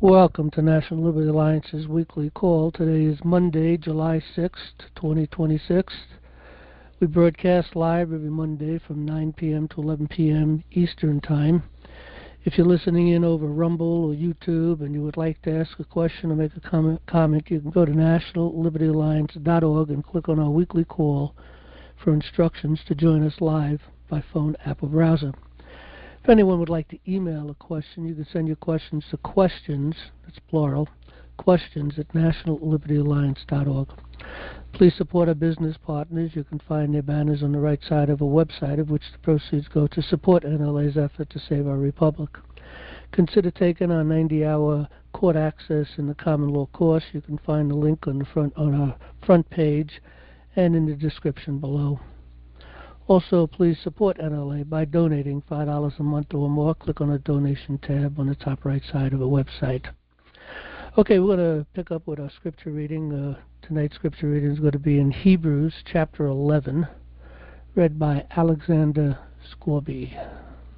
Welcome to National Liberty Alliance's weekly call. Today is Monday, July 6th, 2026. We broadcast live every Monday from 9 p.m. to 11 p.m. Eastern Time. If you're listening in over Rumble or YouTube and you would like to ask a question or make a comment, you can go to nationallibertyalliance.org and click on our weekly call for instructions to join us live by phone, app, or browser. If anyone would like to email a question, you can send your questions to questions, that's plural, questions at nationallibertyalliance.org. Please support our business partners. You can find their banners on the right side of our website, of which the proceeds go to support NLA's effort to save our republic. Consider taking our 90-hour court access in the common law course. You can find the link on our front page and in the description below. Also, please support NLA by donating $5 a month or more. Click on the donation tab on the top right side of the website. Okay, we're going to pick up with our scripture reading. Tonight's scripture reading is going to be in Hebrews chapter 11, read by Alexander Scorby.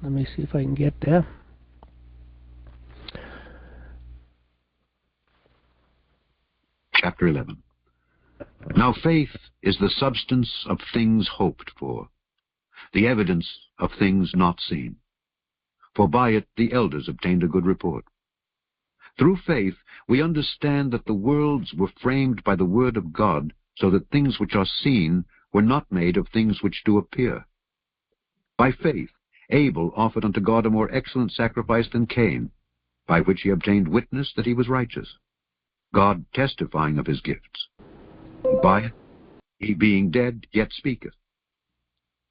Let me see if I can get there. Chapter 11. Now faith is the substance of things hoped for, the evidence of things not seen. For by it the elders obtained a good report. Through faith we understand that the worlds were framed by the word of God, so that things which are seen were not made of things which do appear. By faith Abel offered unto God a more excellent sacrifice than Cain, by which he obtained witness that he was righteous, God testifying of his gifts. By it he being dead yet speaketh.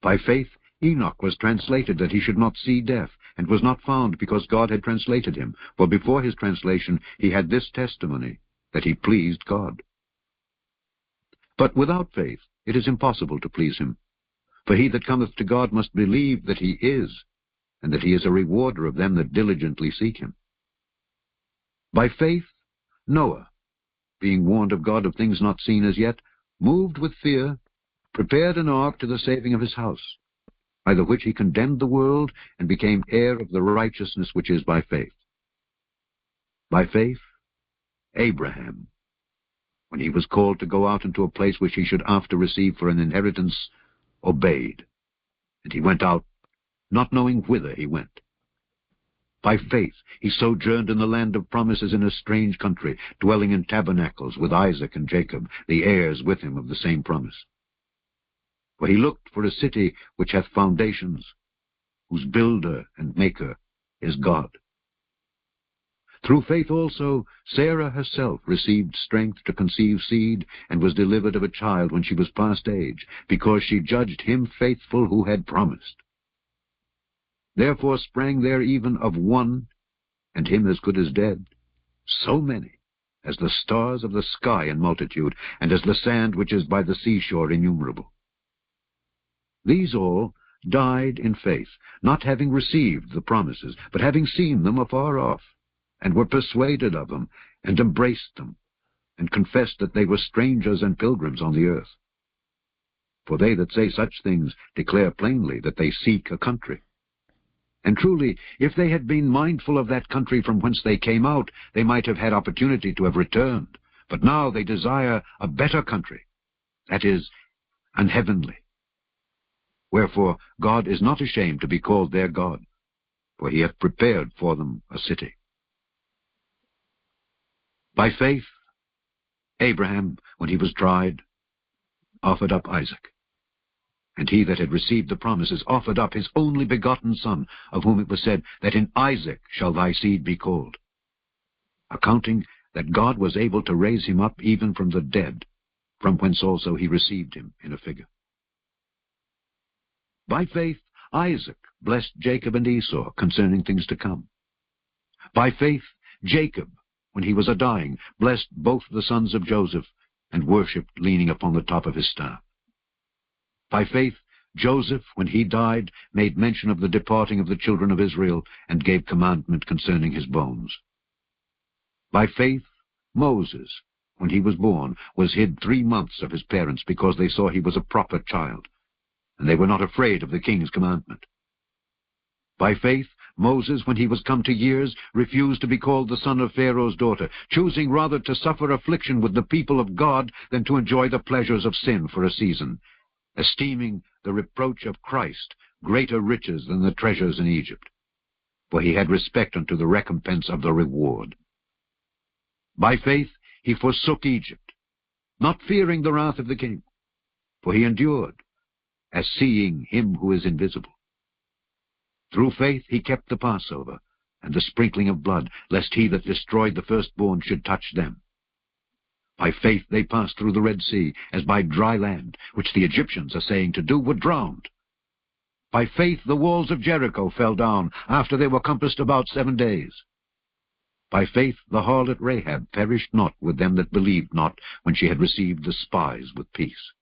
By faith Enoch was translated that he should not see death, and was not found because God had translated him. For before his translation he had this testimony, that he pleased God. But without faith it is impossible to please him. For he that cometh to God must believe that he is, and that he is a rewarder of them that diligently seek him. By faith Noah, being warned of God of things not seen as yet, moved with fear, prepared an ark to the saving of his house, by the which he condemned the world, and became heir of the righteousness which is by faith. By faith Abraham, when he was called to go out into a place which he should after receive for an inheritance, obeyed, and he went out, not knowing whither he went. By faith he sojourned in the land of promises in a strange country, dwelling in tabernacles with Isaac and Jacob, the heirs with him of the same promise. For he looked for a city which hath foundations, whose builder and maker is God. Through faith also Sarah herself received strength to conceive seed, and was delivered of a child when she was past age, because she judged him faithful who had promised. Therefore sprang there even of one, and him as good as dead, so many, as the stars of the sky in multitude, and as the sand which is by the seashore innumerable. These all died in faith, not having received the promises, but having seen them afar off, and were persuaded of them, and embraced them, and confessed that they were strangers and pilgrims on the earth. For they that say such things declare plainly that they seek a country. And truly, if they had been mindful of that country from whence they came out, they might have had opportunity to have returned. But now they desire a better country, that is, an heavenly. Wherefore God is not ashamed to be called their God, for he hath prepared for them a city. By faith Abraham, when he was tried, offered up Isaac. And he that had received the promises offered up his only begotten son, of whom it was said, that in Isaac shall thy seed be called, accounting that God was able to raise him up even from the dead, from whence also he received him in a figure. By faith Isaac blessed Jacob and Esau concerning things to come. By faith Jacob, when he was a-dying, blessed both the sons of Joseph, and worshipped leaning upon the top of his staff. By faith Joseph, when he died, made mention of the departing of the children of Israel, and gave commandment concerning his bones. By faith Moses, when he was born, was hid 3 months of his parents, because they saw he was a proper child, and they were not afraid of the king's commandment. By faith Moses, when he was come to years, refused to be called the son of Pharaoh's daughter, choosing rather to suffer affliction with the people of God than to enjoy the pleasures of sin for a season, esteeming the reproach of Christ greater riches than the treasures in Egypt. For he had respect unto the recompense of the reward. By faith he forsook Egypt, not fearing the wrath of the king, for he endured, as seeing him who is invisible. Through faith he kept the Passover, and the sprinkling of blood, lest he that destroyed the firstborn should touch them. By faith they passed through the Red Sea, as by dry land, which the Egyptians, assaying to do, were drowned. By faith the walls of Jericho fell down, after they were compassed about 7 days. By faith the harlot Rahab perished not with them that believed not, when she had received the spies with peace.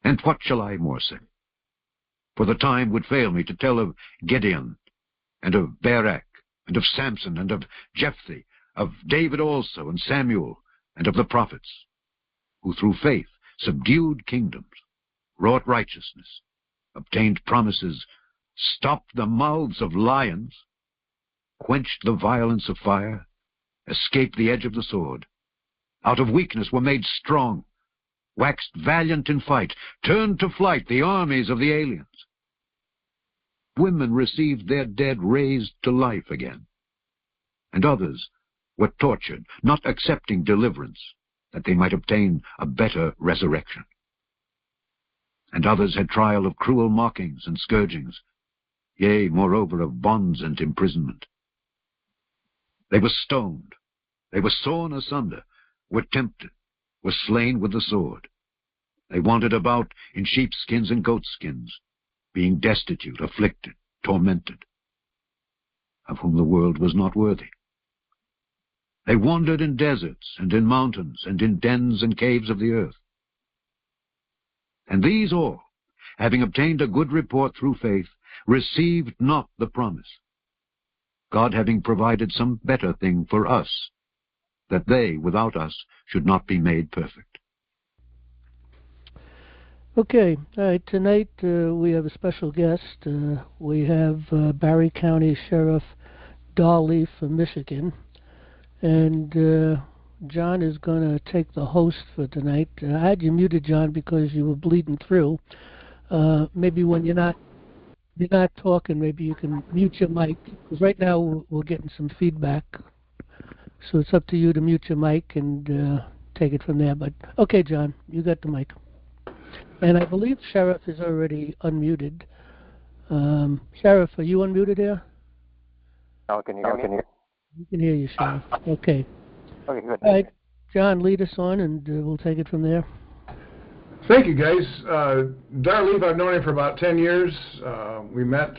And what shall I more say? For the time would fail me to tell of Gideon, and of Barak, and of Samson, and of Jephthah, of David also, and Samuel, and of the prophets, who through faith subdued kingdoms, wrought righteousness, obtained promises, stopped the mouths of lions, quenched the violence of fire, escaped the edge of the sword, out of weakness were made strong, waxed valiant in fight, turned to flight the armies of the aliens. Women received their dead raised to life again, and others were tortured, not accepting deliverance, that they might obtain a better resurrection. And others had trial of cruel mockings and scourgings, yea, moreover, of bonds and imprisonment. They were stoned, they were sawn asunder, were tempted, were slain with the sword. They wandered about in sheepskins and goatskins, being destitute, afflicted, tormented, of whom the world was not worthy. They wandered in deserts and in mountains and in dens and caves of the earth. And these all, having obtained a good report through faith, received not the promise, God having provided some better thing for us, that they, without us, should not be made perfect. Okay, all right, tonight we have a special guest. We have Barry County Sheriff Dar from Michigan, and John is going to take the host for tonight. I had you muted, John, because you were bleeding through. Maybe when you're not talking, maybe you can mute your mic, because right now we're getting some feedback. So it's up to you to mute your mic and take it from there. But okay, John, you got the mic. And I believe Sheriff is already unmuted. Sheriff, are you unmuted here? No, can you hear me? We can hear you, Sheriff. Okay. Okay, good. All right, John, lead us on, and we'll take it from there. Thank you, guys. Dar, I've known him for about 10 years. We met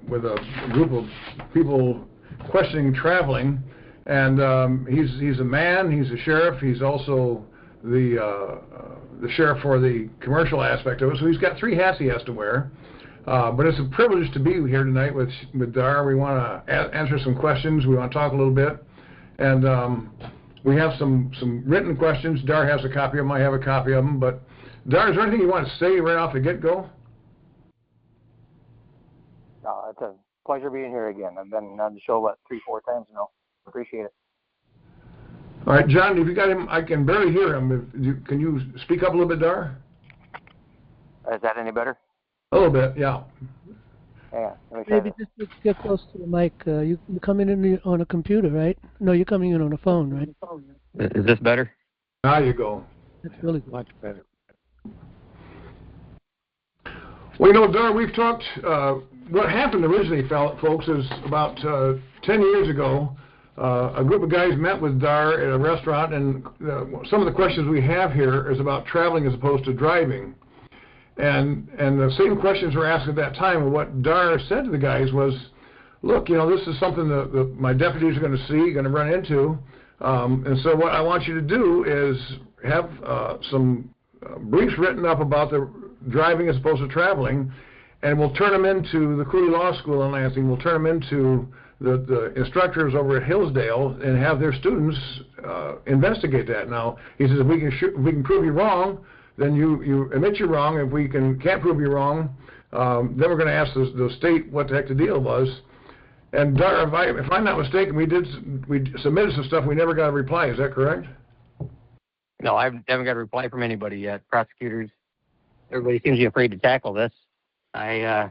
with a group of people questioning traveling, and he's a man. He's a sheriff. He's also the sheriff for the commercial aspect of it. So he's got 3 hats he has to wear. But it's a privilege to be here tonight with Dar. We want to answer some questions. We want to talk a little bit, and we have some written questions. Dar has a copy of them. I have a copy of them. But Dar, is there anything you want to say right off the get-go? It's a pleasure being here again. I've been on the show about 3-4 times now. Appreciate it. All right, John, if you got him, I can barely hear him. Can you speak up a little bit, Dar? Is that any better? A little bit, yeah. Yeah. Let me try Maybe just get close to the mic. You're coming in on a computer, right? No, you're coming in on a phone, right? Is this better? There you go. That's really good. Much better. Well, Dar, we've talked, what happened originally, folks, is about 10 years ago, a group of guys met with Dar at a restaurant, and some of the questions we have here is about traveling as opposed to driving. And the same questions were asked at that time, and what Dar said to the guys was, look, this is something that my deputies are going to see, going to run into, and so what I want you to do is have some briefs written up about the driving as opposed to traveling, and we'll turn them into the Cooley Law School in Lansing. We'll turn them into the instructors over at Hillsdale and have their students investigate that. Now, he says, if we can prove you wrong, then you admit you're wrong. If we can't prove you wrong, Then we're going to ask the state what the heck the deal was. And Dar, if I'm not mistaken, we submitted some stuff. We never got a reply. Is that correct? No, I haven't got a reply from anybody yet. Prosecutors, everybody seems to be afraid to tackle this. I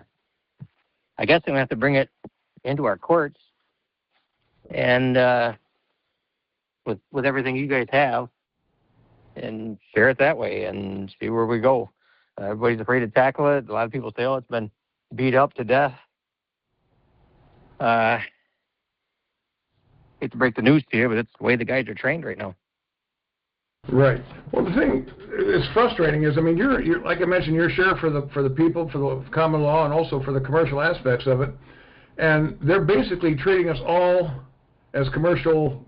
guess I'm going to have to bring it into our courts and with everything you guys have and share it that way and see where we go. Everybody's afraid to tackle it. A lot of people say, oh, it's been beat up to death. Hate to break the news to you, but it's the way the guys are trained right now. Right. Well, the thing that's frustrating is, I mean, you're like I mentioned, you're sheriff for the people, for the common law, and also for the commercial aspects of it. And they're basically treating us all as commercial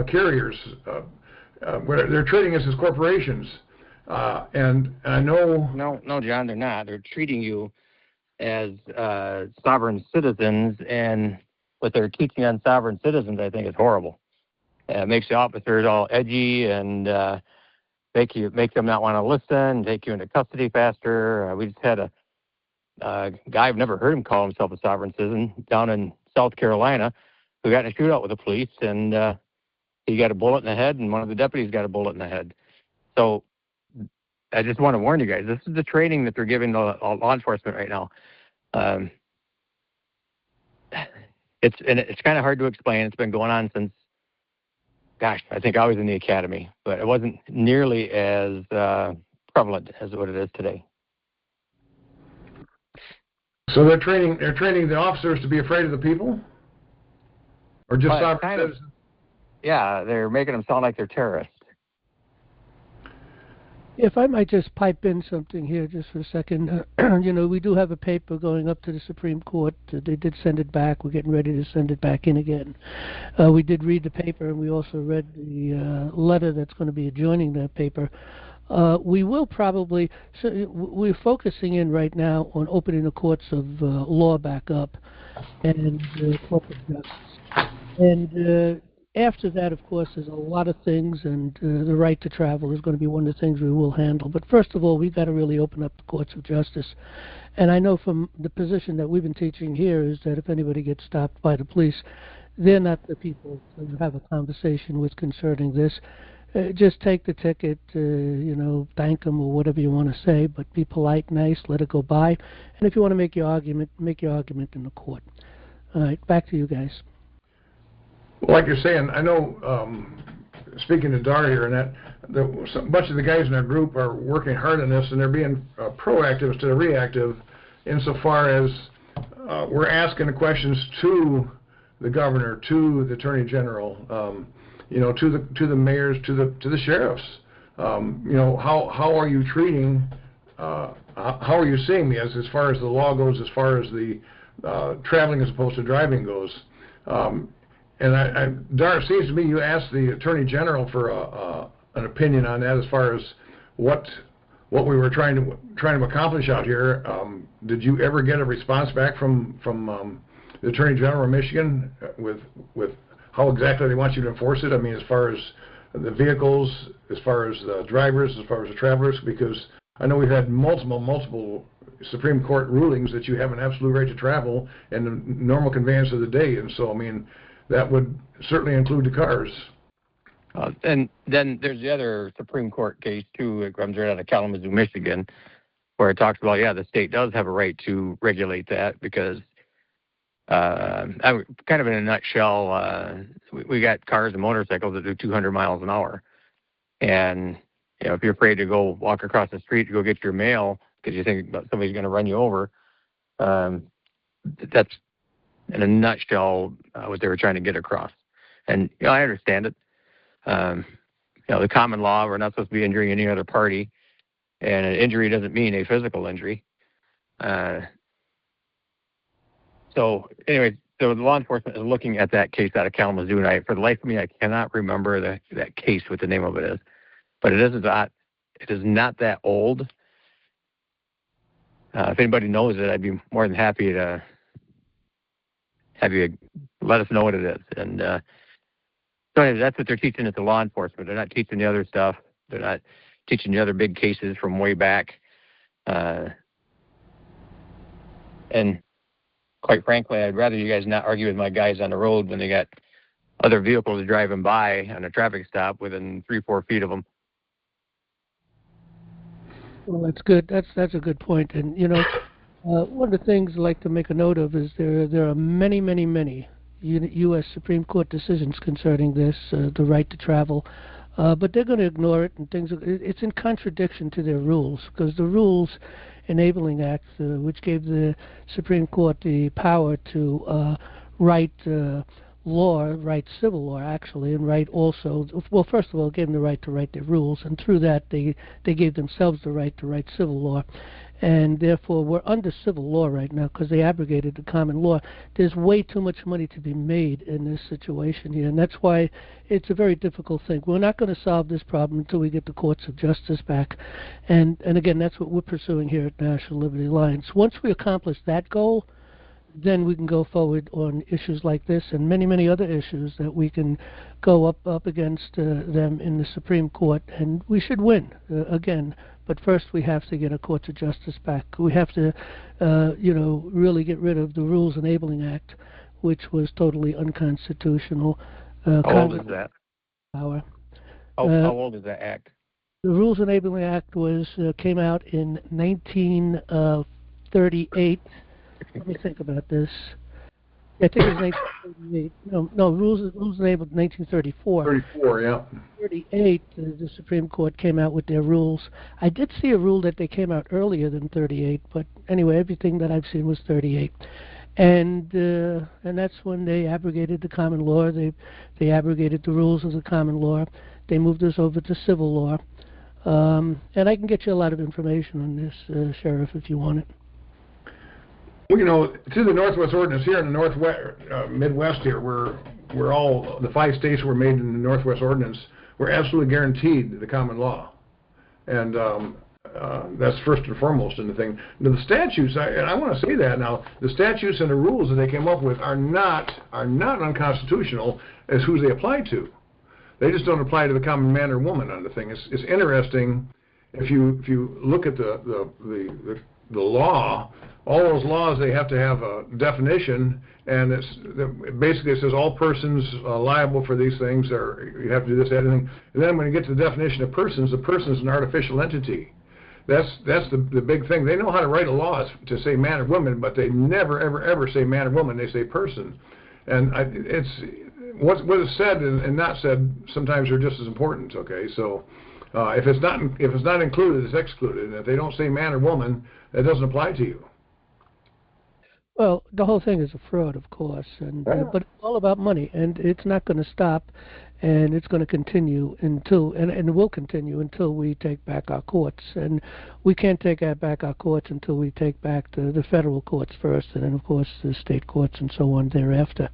carriers. Where they're treating us as corporations. And I know... No, John, they're not. They're treating you as sovereign citizens, and what they're teaching on sovereign citizens, I think, is horrible. It makes the officers all edgy and make them not want to listen, take you into custody faster. We just had a guy, I've never heard him call himself a sovereign citizen, down in South Carolina, who got in a shootout with the police, and he got a bullet in the head, and one of the deputies got a bullet in the head. So I just want to warn you guys, this is the training that they're giving the law enforcement right now. It's kind of hard to explain. It's been going on since, gosh, I think I was in the academy, but it wasn't nearly as prevalent as what it is today. So they're training the officers to be afraid of the people, or just sovereign citizens? Yeah, they're making them sound like they're terrorists. If I might just pipe in something here just for a second. You know, we do have a paper going up to the Supreme Court. They did send it back. We're getting ready to send it back in again. We did read the paper, and we also read the letter that's going to be adjoining that paper. We will probably... So we're focusing in right now on opening the courts of law back up and corporate justice. And after that, of course, there's a lot of things, and the right to travel is going to be one of the things we will handle. But first of all, we've got to really open up the courts of justice. And I know from the position that we've been teaching here is that if anybody gets stopped by the police, they're not the people to have a conversation with concerning this. Just take the ticket, you know, thank them or whatever you want to say, but be polite, nice, let it go by. And if you want to make your argument in the court. All right, back to you guys. Like you're saying, I know, speaking to Dar here, and that a bunch of the guys in our group are working hard on this, and they're being proactive instead of reactive, insofar as we're asking the questions to the governor, to the attorney general, you know, to the mayors, to the sheriffs. You know, how are you treating? How are you seeing me as far as the law goes, as far as the traveling as opposed to driving goes? And Dar, it seems to me you asked the Attorney General for an opinion on that as far as what we were trying to accomplish out here. Did you ever get a response back from the Attorney General of Michigan with how exactly they want you to enforce it? I mean, as far as the vehicles, as far as the drivers, as far as the travelers, because I know we've had multiple Supreme Court rulings that you have an absolute right to travel and the normal conveyance of the day, and so I mean, that would certainly include the cars. And then there's the other Supreme Court case, too. It comes right out of Kalamazoo, Michigan, where it talks about, yeah, the state does have a right to regulate that because, kind of in a nutshell, we got cars and motorcycles that do 200 miles an hour. And, you know, if you're afraid to go walk across the street to go get your mail because you think somebody's going to run you over, that's in a nutshell, what they were trying to get across. And, you know, I understand it. You know, the common law, we're not supposed to be injuring any other party, and an injury doesn't mean a physical injury. So, anyway, so the law enforcement is looking at that case out of Kalamazoo, and for the life of me, I cannot remember that case, what the name of it is. But it is not that old. If anybody knows it, I'd be more than happy to have you let us know what it is. And so anyway, that's what they're teaching at the law enforcement. They're not teaching the other stuff. They're not teaching the other big cases from way back. And quite frankly, I'd rather you guys not argue with my guys on the road when they got other vehicles driving by on a traffic stop within 3-4 feet of them. Well, that's good. That's a good point. And one of the things I'd like to make a note of is there are many U.S. Supreme Court decisions concerning this, the right to travel, but they're going to ignore it, and it's in contradiction to their rules, because the Rules Enabling Act, which gave the Supreme Court the power to write civil law actually, and write also, well, first of all, it gave them the right to write their rules, and through that they gave themselves the right to write civil law. And therefore, we're under civil law right now because they abrogated the common law. There's way too much money to be made in this situation here, and that's why it's a very difficult thing. We're not going to solve this problem until we get the courts of justice back. And again, that's what we're pursuing here at National Liberty Alliance. Once we accomplish that goal, then we can go forward on issues like this and many other issues that we can go up against them in the Supreme Court, and we should win again. But first, we have to get our courts of justice back. We have to, really get rid of the Rules Enabling Act, which was totally unconstitutional. How old is that? Power. How old is that act? The Rules Enabling Act came out in 1938. Let me think about this. I think it was 1938. No, Rules enabled 1934. 34, yeah. 38, the Supreme Court came out with their rules. I did see a rule that they came out earlier than 38, but anyway, everything that I've seen was 38. And that's when they abrogated the common law. They abrogated the rules of the common law. They moved us over to civil law. And I can get you a lot of information on this, Sheriff, if you want it. Well, through the Northwest Ordinance here in the Northwest, Midwest here, we're all, the 5 states were made in the Northwest Ordinance, we're absolutely guaranteed the common law. And that's first and foremost in the thing. Now, the statutes, and I want to say that now, the statutes and the rules that they came up with are not unconstitutional as who they apply to. They just don't apply to the common man or woman on the thing. It's interesting if you look at the law. All those laws, they have to have a definition, and basically it says all persons liable for these things, or you have to do this, that, and thing. And then when you get to the definition of persons, the person is an artificial entity. That's the big thing. They know how to write a law to say man or woman, but they never ever say man or woman. They say person, and it's what is said and not said sometimes are just as important. Okay, so if it's not included, it's excluded, and if they don't say man or woman, that doesn't apply to you. Well, the whole thing is a fraud, of course, but it's all about money, and it's not going to stop, and it's going to continue and it will continue until we take back our courts. And we can't take back our courts until we take back the federal courts first, and then, of course, the state courts and so on thereafter.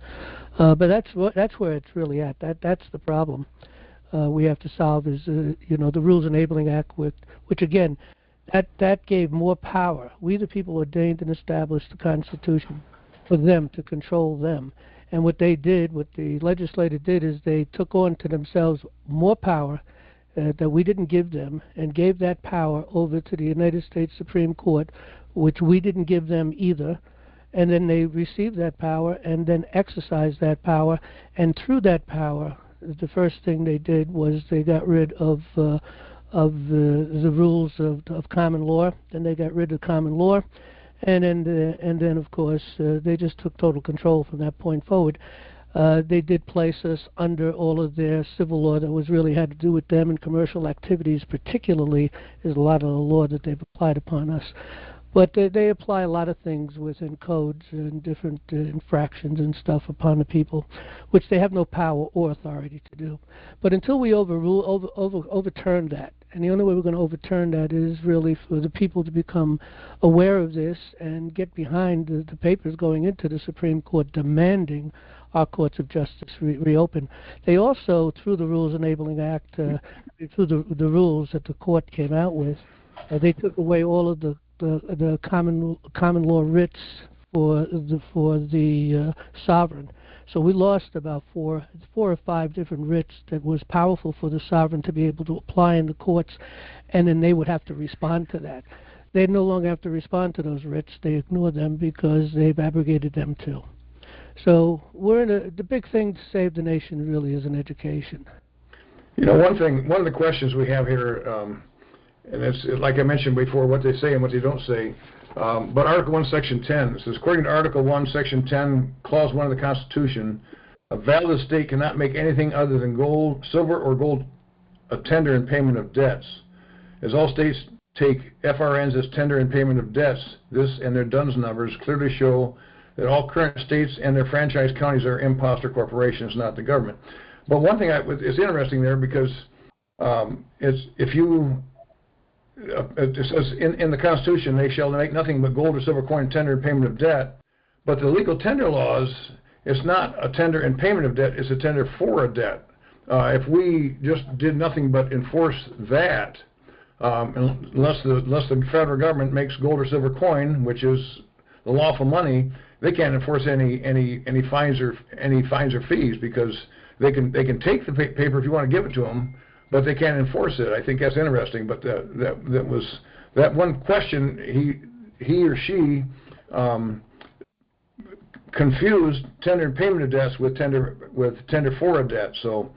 But that's where it's really at. That's the problem we have to solve is, the Rules Enabling Act, which again, that gave more power. We, the people, ordained and established the Constitution for them to control them. And what the legislature did is they took on to themselves more power that we didn't give them, and gave that power over to the United States Supreme Court, which we didn't give them either. And then they received that power and then exercised that power. And through that power, the first thing they did was they got rid of the rules of common law. Then they got rid of common law, and then of course they just took total control from that point forward. They did place us under all of their civil law that was really had to do with them, and commercial activities particularly is a lot of the law that they've applied upon us. But they apply a lot of things within codes and different infractions and stuff upon the people, which they have no power or authority to do. But until we overturn that, and the only way we're going to overturn that is really for the people to become aware of this and get behind the papers going into the Supreme Court demanding our courts of justice reopen. They also, through the Rules Enabling Act, through the rules that the court came out with, they took away all of the common law writs for the sovereign. So we lost about four or five different writs that was powerful for the sovereign to be able to apply in the courts, and then they would have to respond to that. they no longer have to respond to those writs. They ignore them because they've abrogated them too. So the big thing to save the nation really is an education. You know, one of the questions we have here, and it's like I mentioned before, what they say and what they don't say. But Article 1, Section 10 says, according to Article 1, Section 10, Clause 1 of the Constitution, a valid state cannot make anything other than gold, silver, or gold a tender in payment of debts. As all states take FRNs as tender in payment of debts, this and their DUNS numbers clearly show that all current states and their franchise counties are imposter corporations, not the government. But one thing is interesting there, because it says in the Constitution, they shall make nothing but gold or silver coin tender in payment of debt. But the legal tender laws, it's not a tender in payment of debt, it's a tender for a debt. If we just did nothing but enforce that, unless the federal government makes gold or silver coin, which is the lawful money, they can't enforce any fines or fees, because they can take the paper if you want to give it to them, but they can't enforce it. I think that's interesting. But that one question, he or she confused tender and payment of debts with tender for a debt. So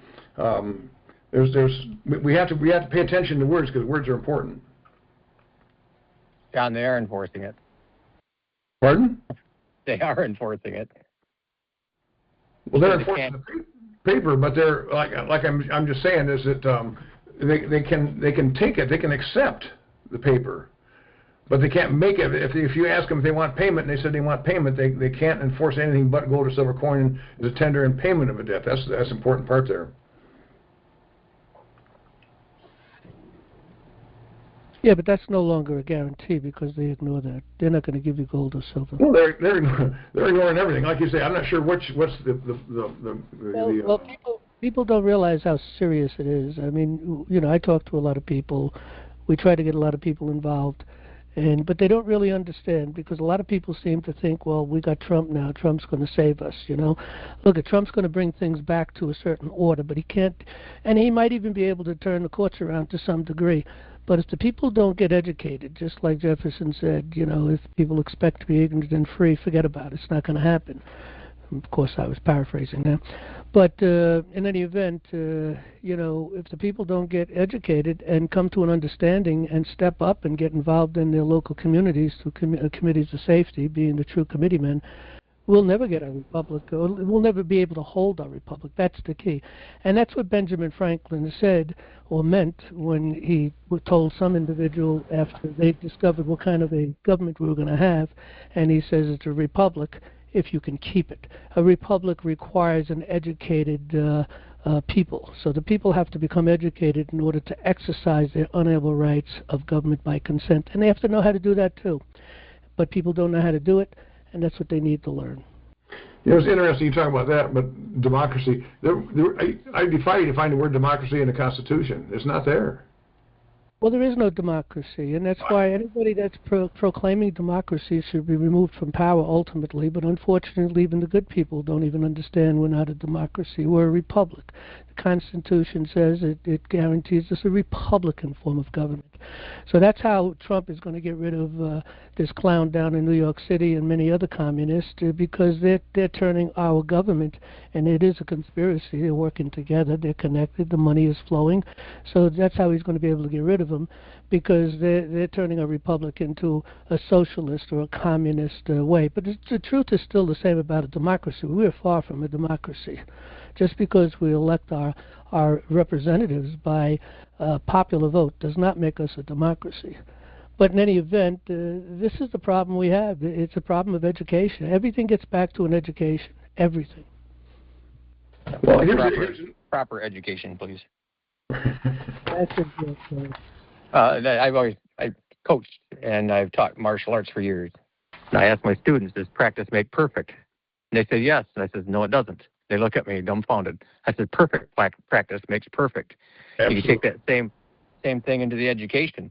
we have to pay attention to words, because words are important. John, they are enforcing it. Pardon? They are enforcing it. Well, they're enforcing the paper, but they're like I'm just saying is that they can take it, they can accept the paper, but they can't make it. If you ask them if they want payment, and they said they want payment, they can't enforce anything but gold or silver coin as a tender in payment of a debt. That's the important part there. Yeah, but that's no longer a guarantee, because they ignore that. They're not going to give you gold or silver. Well, they're ignoring everything. Like you say, I'm not sure what's Well, people don't realize how serious it is. I mean, you know, I talk to a lot of people. We try to get a lot of people involved, but they don't really understand, because a lot of people seem to think, well, we got Trump now. Trump's going to save us. You know, look, Trump's going to bring things back to a certain order, but he can't, and he might even be able to turn the courts around to some degree. But if the people don't get educated, just like Jefferson said, you know, if people expect to be ignorant and free, forget about it. It's not going to happen. Of course, I was paraphrasing now. But in any event, you know, if the people don't get educated and come to an understanding and step up and get involved in their local communities through committees of safety, being the true committeemen, we'll never get a republic, or we'll never be able to hold our republic. That's the key. And that's what Benjamin Franklin said or meant when he told some individual after they discovered what kind of a government we were going to have, and he says it's a republic if you can keep it. A republic requires an educated people. So the people have to become educated in order to exercise their unalienable rights of government by consent. And they have to know how to do that too. But people don't know how to do it, and that's what they need to learn. You know, it's interesting you talk about that, but democracy, I defy you to find the word democracy in the Constitution. It's not there. Well, there is no democracy, and that's why anybody that's proclaiming democracy should be removed from power ultimately, but unfortunately even the good people don't even understand we're not a democracy, we're a republic. The Constitution says it guarantees us a Republican form of government. So that's how Trump is going to get rid of this clown down in New York City and many other communists, because they're turning our government, and it is a conspiracy. They're working together. They're connected. The money is flowing. So that's how he's going to be able to get rid of them, because they're turning a republic into a socialist or a communist way. But the truth is still the same about a democracy. We're far from a democracy. Just because we elect our representatives by popular vote does not make us a democracy. But in any event, this is the problem we have. It's a problem of education. Everything gets back to an education. Everything. Well, proper education, please. That's it. I've coached and I've taught martial arts for years. And I ask my students, does practice make perfect? And they say yes. And I said, no, it doesn't. They look at me dumbfounded. I said, perfect practice makes perfect. Absolutely. You can take that same thing into the education.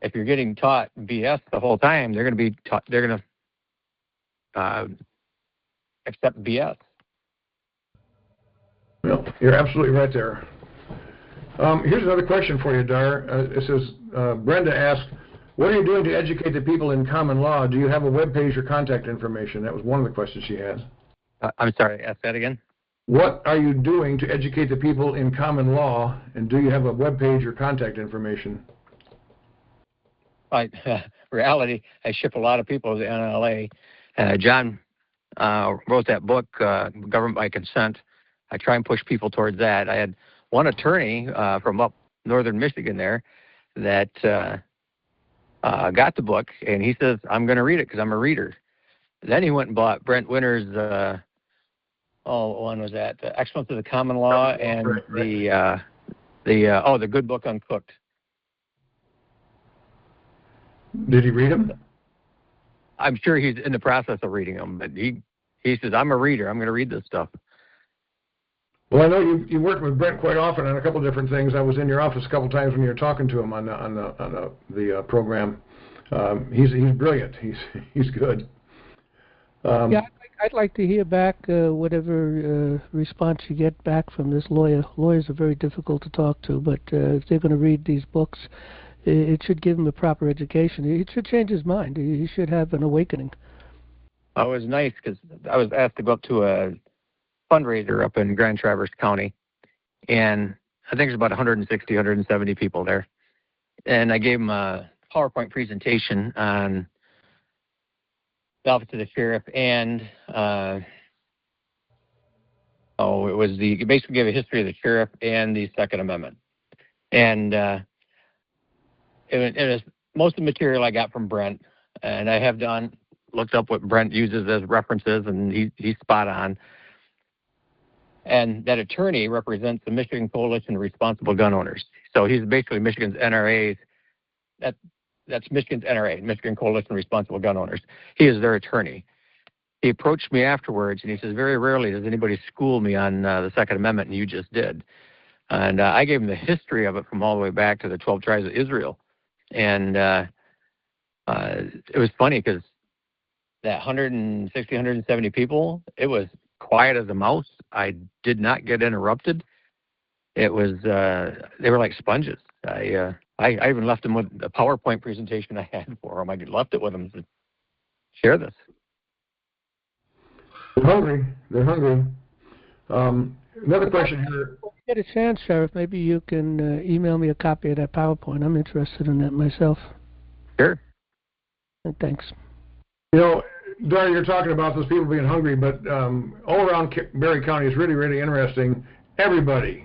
If you're getting taught BS the whole time, they're going to be taught. They're going to accept BS. Well, you're absolutely right there. Here's another question for you, Dar. It says, Brenda asked, What are you doing to educate the people in common law? Do you have a web page or contact information? That was one of the questions she had. I'm sorry, ask that again? What are you doing to educate the people in common law, and do you have a web page or contact information? Reality, I ship a lot of people to the NLA. John wrote that book, Government by Consent. I try and push people towards that. I had one attorney from up northern Michigan there that got the book, and he says, I'm going to read it because I'm a reader. Then he went and bought Brent Winter's, one was that, Excellence of the Common Law, and the Good Book Uncooked. Did he read them? I'm sure he's in the process of reading them, but he says, I'm a reader. I'm going to read this stuff. Well, I know you work with Brent quite often on a couple of different things. I was in your office a couple of times when you were talking to him on the program. He's brilliant. He's good. Yeah, I'd like to hear back whatever response you get back from this lawyer. Lawyers are very difficult to talk to, but if they're going to read these books, it should give him a proper education. It should change his mind. He should have an awakening. Oh, it was nice because I was asked to go up to a fundraiser up in Grand Traverse County, and I think there's about 160, 170 people there. And I gave him a PowerPoint presentation on the Office of the Sheriff, and it basically gave a history of the Sheriff and the Second Amendment. And it was most of the material I got from Brent, and I have looked up what Brent uses as references, and he's spot on. And that attorney represents the Michigan Coalition of Responsible Gun Owners. So he's basically Michigan's NRA. That's Michigan's NRA, Michigan Coalition of Responsible Gun Owners. He is their attorney. He approached me afterwards, and he says, very rarely does anybody school me on the Second Amendment, and you just did. And I gave him the history of it from all the way back to the 12 tribes of Israel. And it was funny because that 160, 170 people, it was quiet as a mouse. I did not get interrupted. It was, they were like sponges. I even left them with the PowerPoint presentation I had for them. I left it with them to share this. They're hungry. They're hungry. Another question here. If you get a chance, Sheriff, maybe you can email me a copy of that PowerPoint. I'm interested in that myself. Sure. Thanks. You know, Dar, you're talking about those people being hungry, but all around Berry County is really, really interesting. Everybody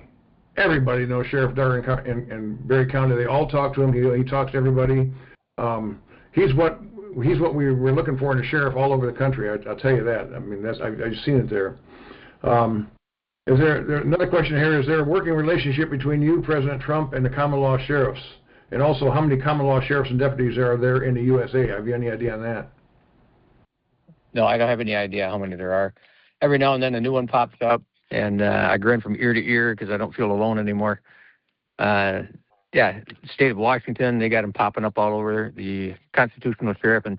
knows Sheriff Dar in Berry County. They all talk to him. He talks to everybody. He's what we were looking for in a sheriff all over the country. I'll tell you that. I mean, I've seen it there. Is there another question here? Is there a working relationship between you, President Trump, and the common law sheriffs? And also, how many common law sheriffs and deputies are there in the USA? Have you any idea on that? No, I don't have any idea how many there are. Every now and then a new one pops up, and I grin from ear to ear because I don't feel alone anymore. State of Washington, they got them popping up all over. The Constitutional Sheriff and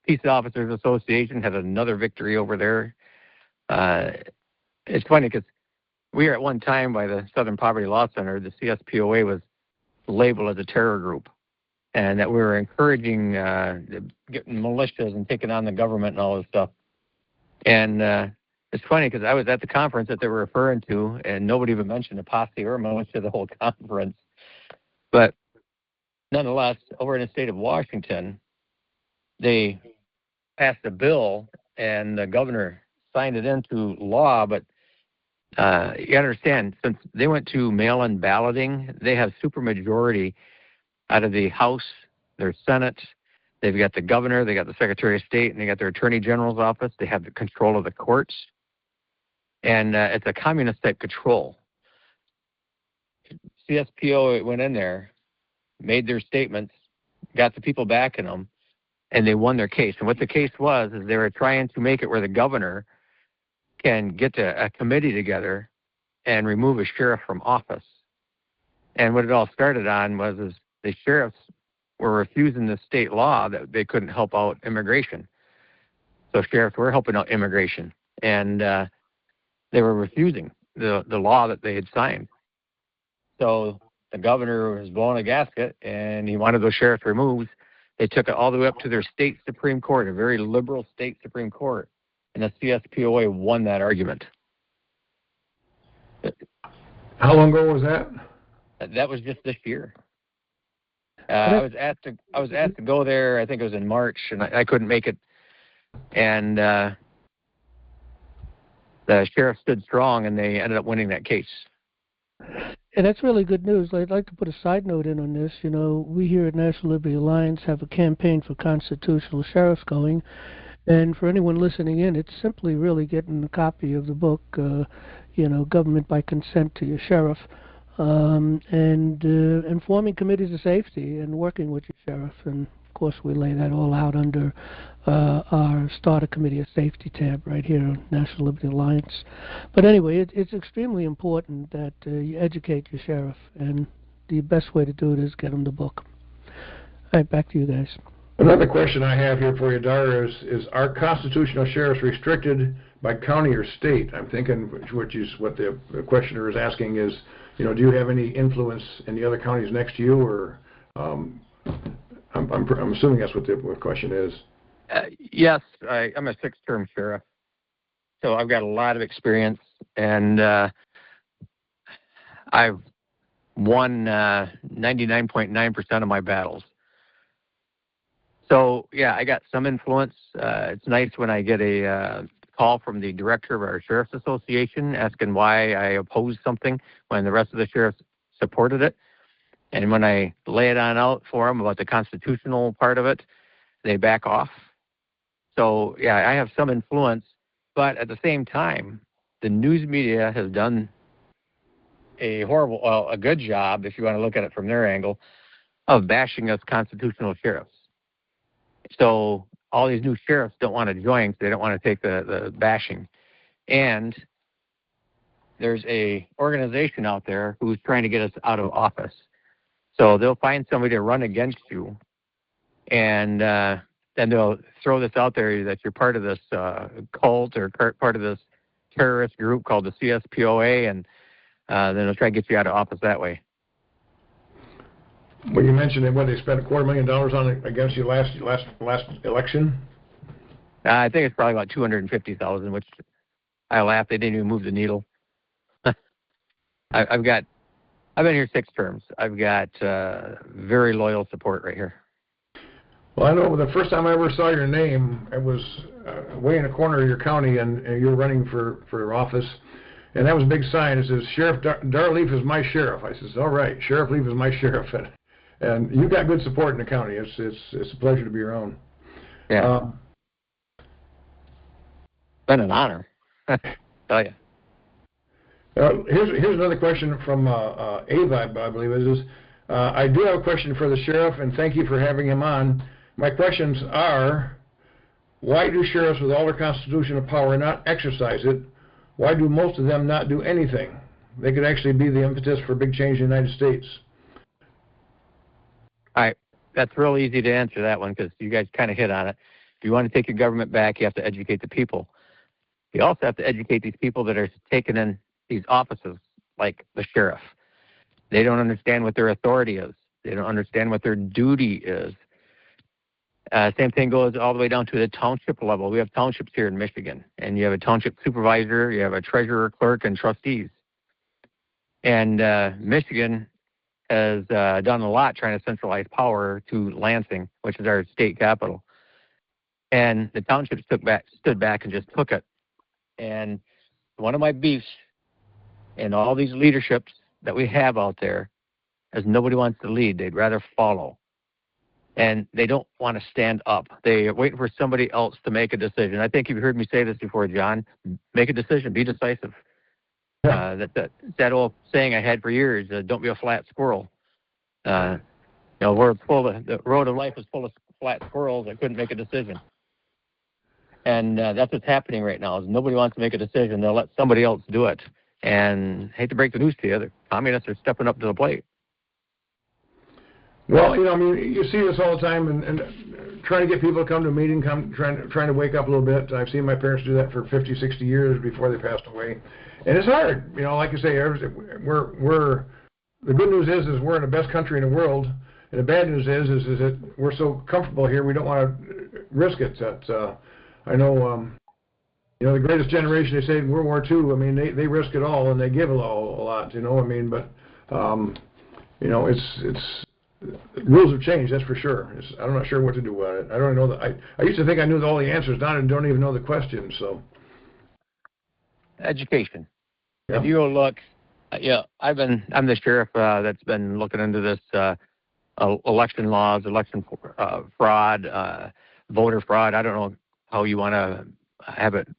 Peace Officers Association had another victory over there. It's funny because we were at one time by the Southern Poverty Law Center, the CSPOA was labeled as a terror group, and that we were encouraging getting militias and taking on the government and all this stuff. And it's funny because I was at the conference that they were referring to, and nobody even mentioned a posse or a militia the whole conference. But nonetheless, over in the state of Washington, they passed a bill, and the governor signed it into law. But you understand, since they went to mail-in balloting, they have supermajority out of the House, their Senate. They've got the governor, they got the Secretary of State, and they got their Attorney General's office. They have the control of the courts. And it's a communist-type control. CSPO went in there, made their statements, got the people backing them, and they won their case. And what the case was is they were trying to make it where the governor can get a committee together and remove a sheriff from office. And what it all started on was the sheriffs were refusing the state law that they couldn't help out immigration. So sheriffs were helping out immigration, and they were refusing the law that they had signed. So the governor was blowing a gasket, and he wanted those sheriffs removed. They took it all the way up to their state Supreme Court, a very liberal state Supreme Court, and the CSPOA won that argument. How long ago was that? That was just this year. I was asked to go there. I think it was in March, and I couldn't make it. And the sheriff stood strong, and they ended up winning that case. And that's really good news. I'd like to put a side note in on this. You know, we here at National Liberty Alliance have a campaign for constitutional sheriffs going. And for anyone listening in, it's simply really getting a copy of the book, you know, Government by Consent to Your Sheriff, and forming committees of safety and working with your sheriff. And, of course, we lay that all out under our Starter Committee of Safety tab right here on National Liberty Alliance. But anyway, it's extremely important that you educate your sheriff, and the best way to do it is get them the book. All right, back to you guys. Another question I have here for you, Dar, is are constitutional sheriffs restricted by county or state? I'm thinking, which is what the questioner is asking is, you know, do you have any influence in the other counties next to you, or I'm assuming that's what the question is. Yes, I'm a 6-term sheriff, so I've got a lot of experience, and I've won 99.9% of my battles. So, yeah, I got some influence. It's nice when I get a call from the director of our Sheriff's Association asking why I opposed something when the rest of the sheriffs supported it. And when I lay it on out for them about the constitutional part of it, they back off. So, yeah, I have some influence. But at the same time, the news media has done a good job, if you want to look at it from their angle, of bashing us constitutional sheriffs. So all these new sheriffs don't want to join because they don't want to take the bashing. And there's a organization out there who's trying to get us out of office. So they'll find somebody to run against you, and then they'll throw this out there that you're part of this cult or part of this terrorist group called the CSPOA, and then they'll try to get you out of office that way. Well, you mentioned that they spent $250,000 on it against you last election. I think it's probably about $250,000, which I laughed. They didn't even move the needle. I've been here 6 terms. I've got very loyal support right here. Well, I know the first time I ever saw your name, it was way in the corner of your county, and you were running for office. And that was a big sign. It says, Sheriff Dar Leaf is my sheriff. I says, all right, Sheriff Leaf is my sheriff. And you got good support in the county. It's a pleasure to be around. Yeah. Been an honor. Tell you. Here's another question from Ava, I believe it is. I do have a question for the sheriff, and thank you for having him on. My questions are, why do sheriffs with all their constitutional power not exercise it? Why do most of them not do anything? They could actually be the impetus for big change in the United States. All right. That's real easy to answer that one because you guys kind of hit on it. If you want to take your government back, you have to educate the people. You also have to educate these people that are taken in these offices, like the sheriff. They don't understand what their authority is. They don't understand what their duty is. Same thing goes all the way down to the township level. We have townships here in Michigan, and you have a township supervisor, you have a treasurer, clerk, and trustees. And Michigan has done a lot trying to centralize power to Lansing, which is our state capital. And the townships stood back and just took it. And one of my beefs in all these leaderships that we have out there is nobody wants to lead. They'd rather follow. And they don't want to stand up. They are waiting for somebody else to make a decision. I think you've heard me say this before, John. Make a decision. Be decisive. That old saying I had for years, don't be a flat squirrel. The road of life is full of flat squirrels that couldn't make a decision. And that's what's happening right now is nobody wants to make a decision. They'll let somebody else do it. And I hate to break the news to you, the communists are stepping up to the plate. Well, you see this all the time, and trying to get people to come to a meeting, trying to wake up a little bit. I've seen my parents do that for 50, 60 years before they passed away. And it's hard. Like you say, the good news is we're in the best country in the world, And the bad news is that we're so comfortable here, we don't want to risk it. That I know, you know, the greatest generation, they say in World War II, I mean, they risk it all and they give a lot, you know, I mean, but, you know, rules have changed, that's for sure. I'm not sure what to do about it. I don't know that, I used to think I knew all the answers, now I don't even know the questions, so. Education. Yeah. If you go look, I'm the sheriff that's been looking into this election laws, election fraud, voter fraud. I don't know how you want to have it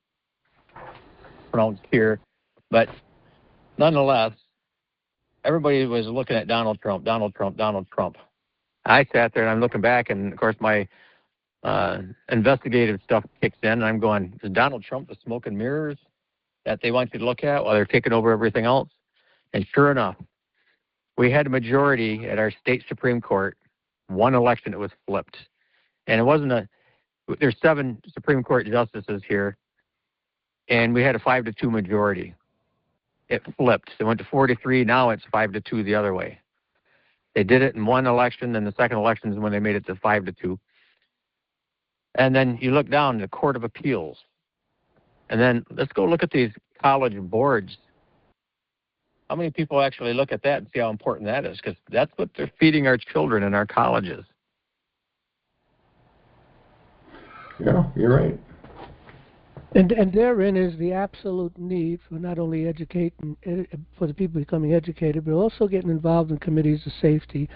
pronounced here, but nonetheless, everybody was looking at Donald Trump. I sat there and I'm looking back, and of course my investigative stuff kicks in, and I'm going, is Donald Trump the smoke and mirrors that they want you to look at while they're taking over everything else? And sure enough, we had a majority at our state Supreme Court. One election, it was flipped. And it wasn't there's 7 Supreme Court justices here, and we had a 5-2 majority. It flipped. It went to 43. Now it's 5-2 the other way. They did it in one election, and the second election is when they made it to 5-2. And then you look down, the Court of Appeals. And then let's go look at these college boards. How many people actually look at that and see how important that is? Because that's what they're feeding our children in our colleges. Yeah, you're right. And therein is the absolute need for not only educating, for the people becoming educated, but also getting involved in committees of safety.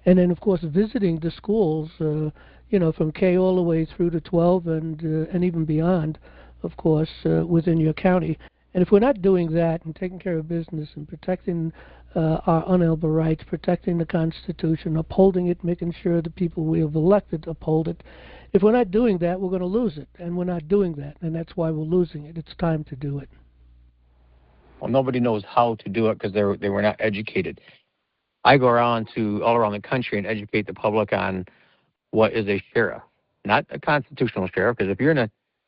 And then, of course, visiting the schools, you know, from K all the way through to 12 and even beyond, of course, within your county. And if we're not doing that and taking care of business and protecting our unalienable rights, protecting the Constitution, upholding it, making sure the people we have elected uphold it, if we're not doing that, we're going to lose it. And we're not doing that, and that's why we're losing it. It's time to do it. Well, nobody knows how to do it because they were not educated. I go around all around the country and educate the public on what is a sheriff, not a constitutional sheriff, because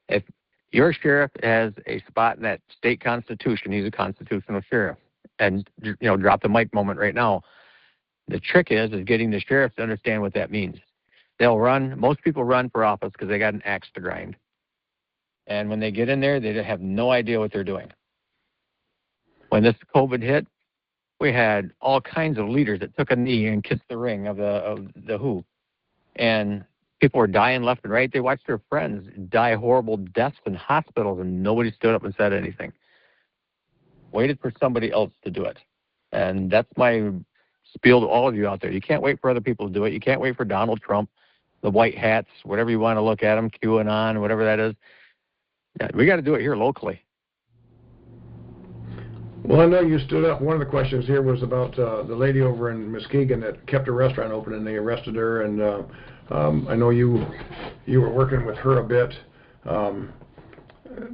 if your sheriff has a spot in that state constitution, he's a constitutional sheriff. And, you know, drop the mic moment right now. The trick is getting the sheriff to understand what that means. Most people run for office because they got an axe to grind. And when they get in there, they have no idea what they're doing. When this COVID hit, we had all kinds of leaders that took a knee and kissed the ring of the WHO. And people were dying left and right. They watched their friends die horrible deaths in hospitals, and nobody stood up and said anything. Waited for somebody else to do it. And that's my spiel to all of you out there. You can't wait for other people to do it. You can't wait for Donald Trump, the white hats, whatever you want to look at them, QAnon, whatever that is. Yeah, we got to do it here locally. Well, I know you stood up. One of the questions here was about the lady over in Muskegon that kept a restaurant open, and they arrested her. And I know you were working with her a bit.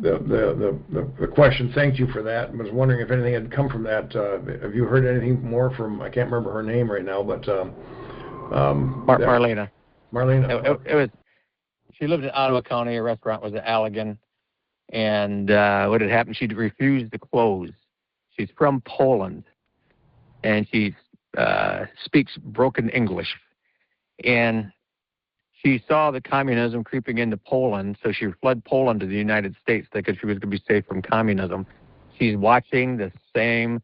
The question, thanked you for that. I was wondering if anything had come from that. Have you heard anything more from? I can't remember her name right now, but Marlena. Marlena. It was. She lived in Ottawa County. Her restaurant was at Allegan, and what had happened? She'd refused to close. She's from Poland, and she speaks broken English, and she saw the communism creeping into Poland, so she fled Poland to the United States because she was going to be safe from communism. She's watching the same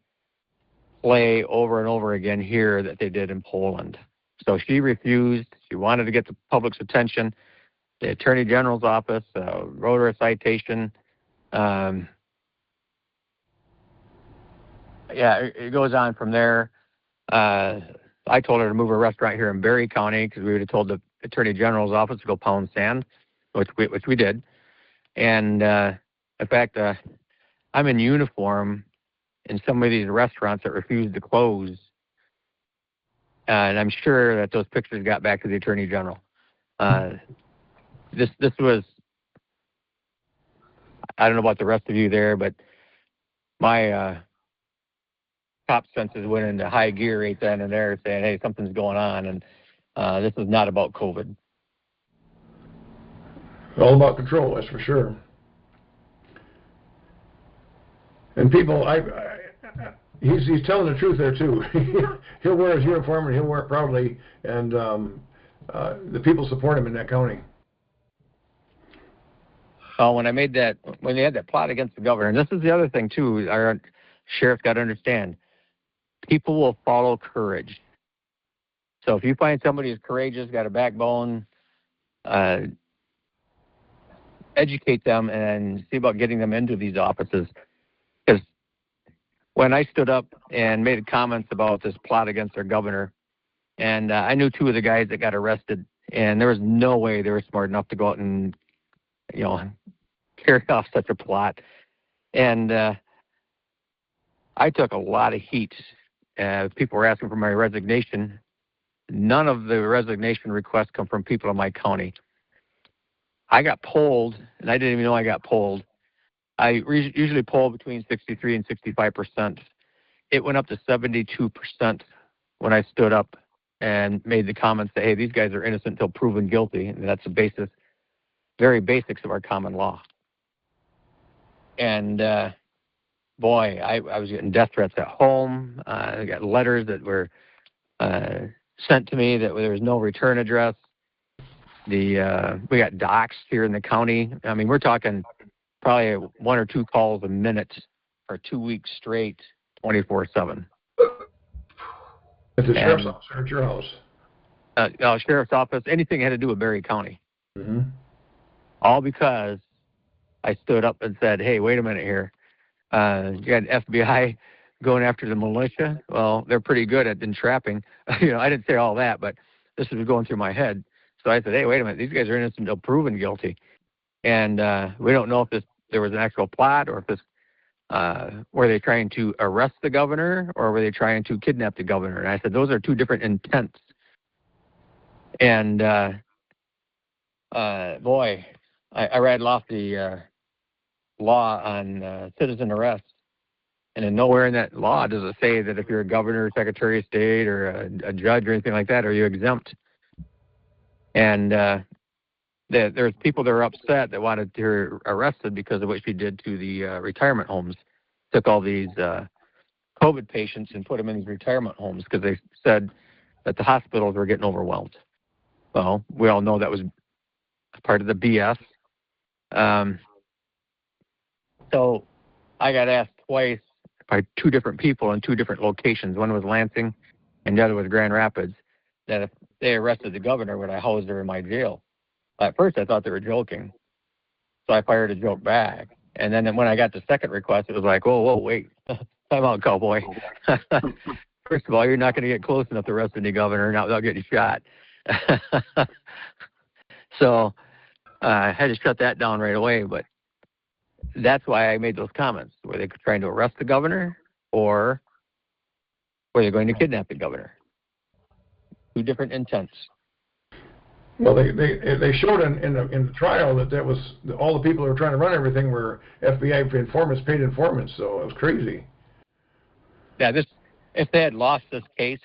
play over and over again here that they did in Poland. So she refused. She wanted to get the public's attention. The Attorney General's office wrote her a citation. It goes on from there. I told her to move her restaurant here in Berry County because we would have told the Attorney General's office to go pound sand, which we did. And in fact, I'm in uniform in some of these restaurants that refused to close, and I'm sure that those pictures got back to the Attorney General. This was, I don't know about the rest of you there, but my top senses went into high gear right then and there, saying, "Hey, something's going on," and this is not about COVID. All about control, that's for sure. And people, He's telling the truth there too. He'll wear his uniform and he'll wear it proudly, and the people support him in that county. When they had that plot against the governor, and this is the other thing too, our sheriff got to understand, people will follow courage. So if you find somebody who's courageous, got a backbone, educate them and see about getting them into these offices. Because when I stood up and made comments about this plot against our governor, and I knew two of the guys that got arrested, and there was no way they were smart enough to go out and, carry off such a plot. And I took a lot of heat. People were asking for my resignation. None of the resignation requests come from people in my county. I got polled, and I didn't even know I got polled. I usually poll between 63 and 65%. It went up to 72% when I stood up and made the comments that, hey, these guys are innocent until proven guilty, and that's the very basics of our common law. And boy, I was getting death threats at home. I got letters that were sent to me that there was no return address. We got doxxed here in the county. I mean, we're talking probably 1 or 2 calls a minute for 2 weeks straight, 24/7. At the sheriff's office or at your house? Sheriff's office, anything had to do with Berry County. Mm-hmm. All because I stood up and said, hey, wait a minute here. You got FBI going after the militia. Well, they're pretty good at entrapping. I didn't say all that, but this was going through my head. So I said, hey, wait a minute. These guys are innocent until proven guilty. And we don't know if there was an actual plot or if were they trying to arrest the governor or were they trying to kidnap the governor? And I said, those are 2 different intents. And, boy, I read off the law on citizen arrest. And then nowhere in that law does it say that if you're a governor, secretary of state, or a judge or anything like that, are you exempt. And there's people that are upset that wanted her arrested because of what she did to the retirement homes. Took all these COVID patients and put them in these retirement homes because they said that the hospitals were getting overwhelmed. Well, we all know that was part of the BS. So I got asked twice by 2 different people in 2 different locations. One was Lansing and the other was Grand Rapids, that if they arrested the governor, would I house her in my jail? At first, I thought they were joking. So I fired a joke back. And then when I got the second request, it was like, whoa, wait. Time out, cowboy. First of all, you're not going to get close enough to arresting the governor, not without getting shot. So I had to shut that down right away. But that's why I made those comments. Were they trying to arrest the governor or were they going to kidnap the governor? 2 different intents. Well, they showed in the trial that was all the people who were trying to run everything were FBI informants, paid informants. So it was crazy. Yeah, if they had lost this case,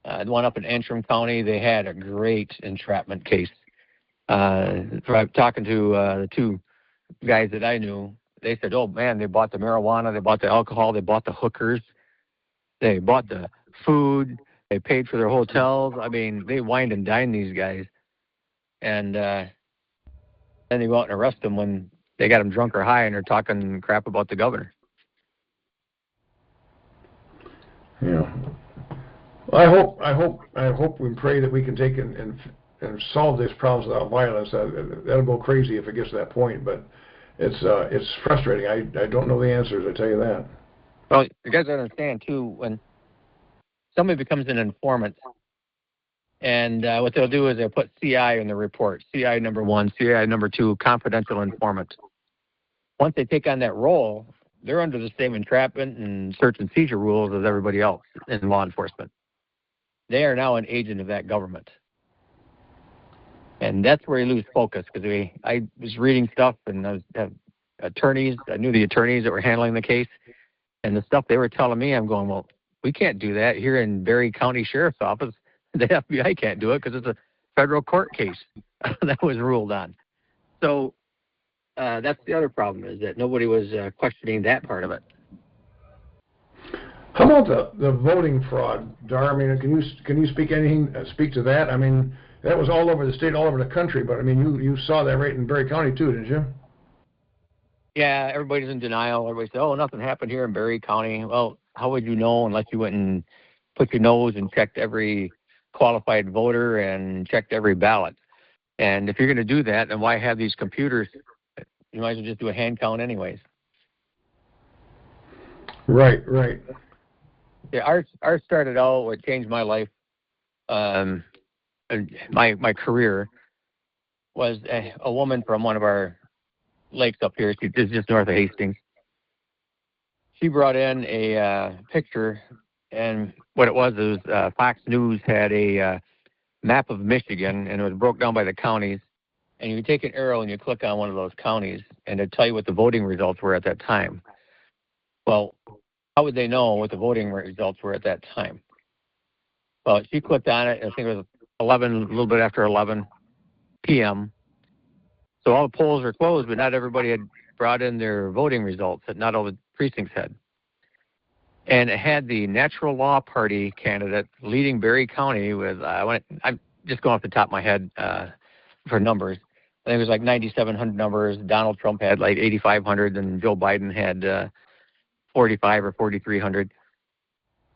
the one up in Antrim County, they had a great entrapment case. Talking to the 2 guys that I knew, they said, oh man, they bought the marijuana, they bought the alcohol, they bought the hookers, they bought the food. They paid for their hotels. I mean, they wined and dined these guys. And then they go out and arrest them when they got them drunk or high and they're talking crap about the governor. Yeah. Well, I hope we pray that we can take and solve these problems without violence. That'll go crazy if it gets to that point, but it's frustrating. I don't know the answers, I tell you that. Well, you guys understand, too, when somebody becomes an informant, and what they'll do is they'll put CI in the report, CI number 1, CI number 2, confidential informant. Once they take on that role, they're under the same entrapment and search and seizure rules as everybody else in law enforcement. They are now an agent of that government. And that's where you lose focus, because I was reading stuff, and I have attorneys, I knew the attorneys that were handling the case, and the stuff they were telling me, I'm going, well, we can't do that here in Berry County Sheriff's Office. The FBI can't do it because it's a federal court case that was ruled on. So that's the other problem, is that nobody was questioning that part of it. How about the voting fraud, Dar? I mean, can you speak to that? I mean, that was all over the state, all over the country, but I mean, you saw that right in Berry County too, didn't you? Yeah, everybody's in denial. Everybody said, oh, nothing happened here in Berry County. Well, how would you know unless you went and put your nose and checked every qualified voter and checked every ballot? And if you're going to do that, then why have these computers? You might as well just do a hand count anyways. Right. Yeah, ours started out, what changed my life, and my career, was a woman from one of our lakes up here. She is just north of Hastings. She brought in a picture, and what it was Fox News had a map of Michigan, and it was broke down by the counties. And you take an arrow and you click on one of those counties, and it'll tell you what the voting results were at that time. Well, how would they know what the voting results were at that time? Well, she clicked on it, I think it was a little bit after 11 p.m. So all the polls were closed, but not everybody had brought in their voting results, that not all the precincts had. And it had the Natural Law Party candidate leading Berry County with, I'm just going off the top of my head for numbers. I think it was like 9,700 numbers. Donald Trump had like 8,500, and Joe Biden had 45 or 4,300.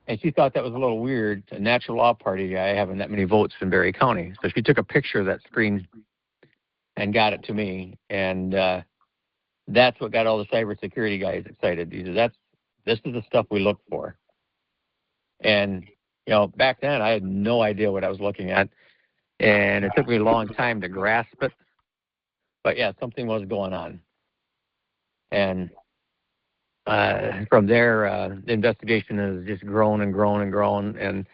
And she thought that was a little weird, a Natural Law Party guy having that many votes in Berry County. So she took a picture of that screen and got it to me. And that's what got all the cybersecurity guys excited. He said, this is the stuff we look for. And, back then I had no idea what I was looking at. And it took me a long time to grasp it. But, yeah, something was going on. And from there, the investigation has just grown and grown and grown. And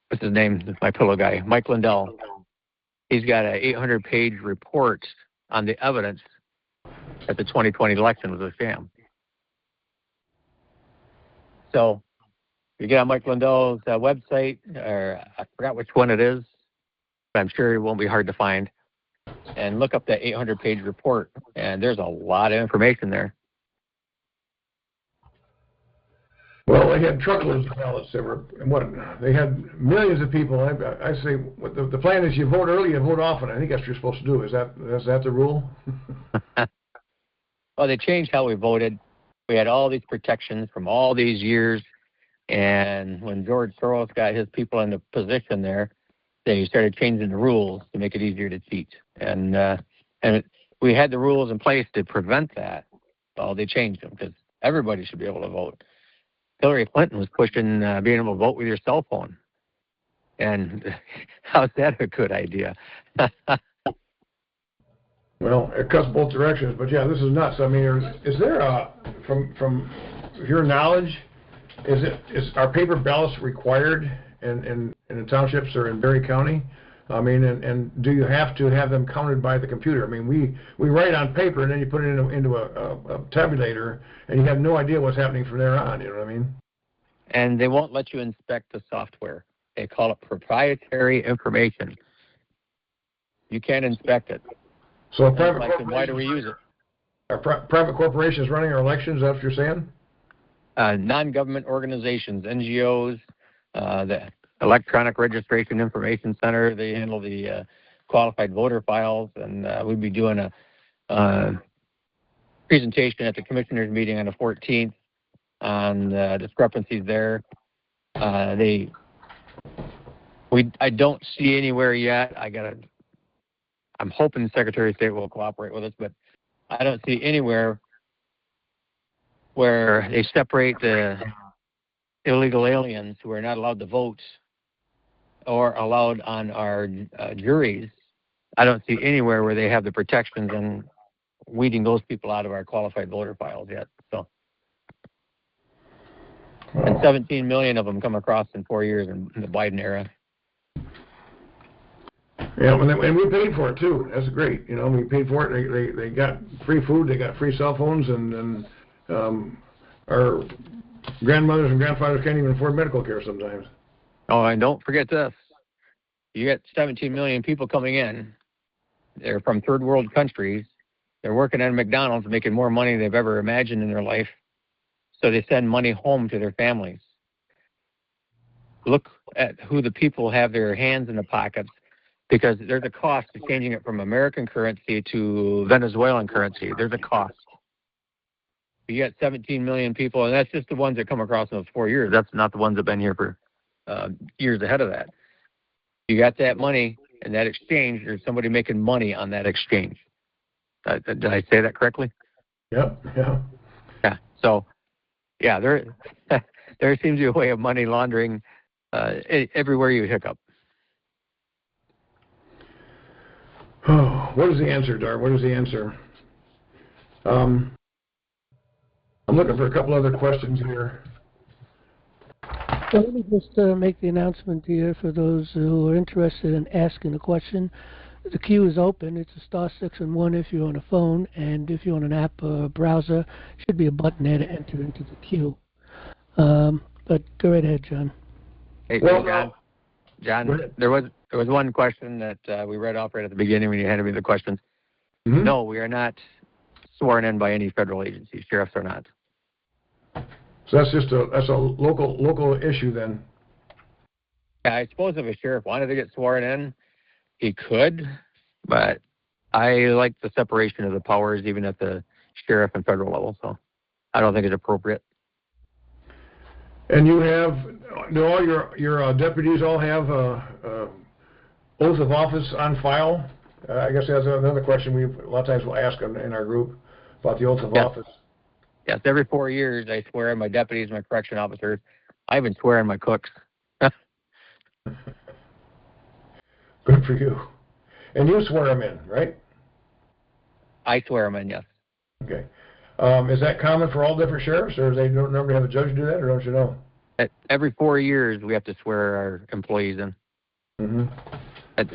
what's his name? My pillow guy, Mike Lindell. He's got an 800-page report on the evidence that the 2020 election was a sham. So you get on Mike Lindell's website, or I forgot which one it is, but I'm sure it won't be hard to find, and look up that 800-page report, and there's a lot of information there. Well, they had truckloads of ballots. They had millions of people. I say the plan is you vote early, you vote often. I think that's what you're supposed to do. Is that the rule? Well, they changed how we voted. We had all these protections from all these years, and when George Soros got his people in the position there, they started changing the rules to make it easier to cheat. And we had the rules in place to prevent that. Well, they changed them because everybody should be able to vote. Hillary Clinton was pushing being able to vote with your cell phone. And how's that a good idea? Well, it cuts both directions, but yeah, this is nuts. I mean, is there from your knowledge, are paper ballots required in the townships or in Berry County? I mean, and do you have to have them counted by the computer? I mean, we write on paper and then you put it into a tabulator, and you have no idea what's happening from there on. You know what I mean? And they won't let you inspect the software. They call it proprietary information. You can't inspect it. So a private corporation, why do we use it? Are private corporations running our elections? That's what you're saying? Non-government organizations, NGOs, the Electronic Registration Information Center, they handle the qualified voter files, and we'd be doing a presentation at the commissioners meeting on the 14th on discrepancies there. I don't see anywhere yet. I'm hoping the Secretary of State will cooperate with us, but I don't see anywhere where they separate the illegal aliens who are not allowed to vote or allowed on our juries. I don't see anywhere where they have the protections and weeding those people out of our qualified voter files yet. So, and 17 million of them come across in 4 years in the Biden era. Yeah, and we paid for it too. That's great. We paid for it. They got free food. They got free cell phones, and our grandmothers and grandfathers can't even afford medical care sometimes. Oh, and don't forget this. You got 17 million people coming in. They're from third world countries. They're working at McDonald's, making more money than they've ever imagined in their life. so they send money home to their families. Look at who the people have their hands in the pockets, because there's a cost to changing it from American currency to Venezuelan currency. There's a cost. You got 17 million people, and that's just the ones that come across in those 4 years. That's not the ones that have been here for years ahead of that. You got that money, and that exchange, there's somebody making money on that exchange. Did I say that correctly? Yep, yeah. Yeah. So, yeah, there seems to be a way of money laundering everywhere you hiccup. Oh, what is the answer, Dar? What is the answer? I'm looking for a couple other questions here. So let me just make the announcement here for those who are interested in asking a question. The queue is open. It's a *6 and 1 if you're on a phone, and if you're on an app or a browser, should be a button there to enter into the queue. But go right ahead, John. Hey, Well, John, there was one question that we read off right at the beginning when you handed me the questions. Mm-hmm. No, we are not sworn in by any federal agency. Sheriffs are not. So that's a local issue then. Yeah, I suppose if a sheriff wanted to get sworn in, he could, but I like the separation of the powers even at the sheriff and federal level, so I don't think it's appropriate. And do all your deputies all have oath of office on file? I guess that's another question a lot of times we'll ask in our group about the oath of office. Yes, every 4 years I swear in my deputies, my correction officers. I even swear in my cooks. Good for you. And you swear them in, right? I swear them in, yes. Okay. Is that common for all different sheriffs, or do they normally have a judge do that, or don't you know? Every 4 years we have to swear our employees in. Mm-hmm.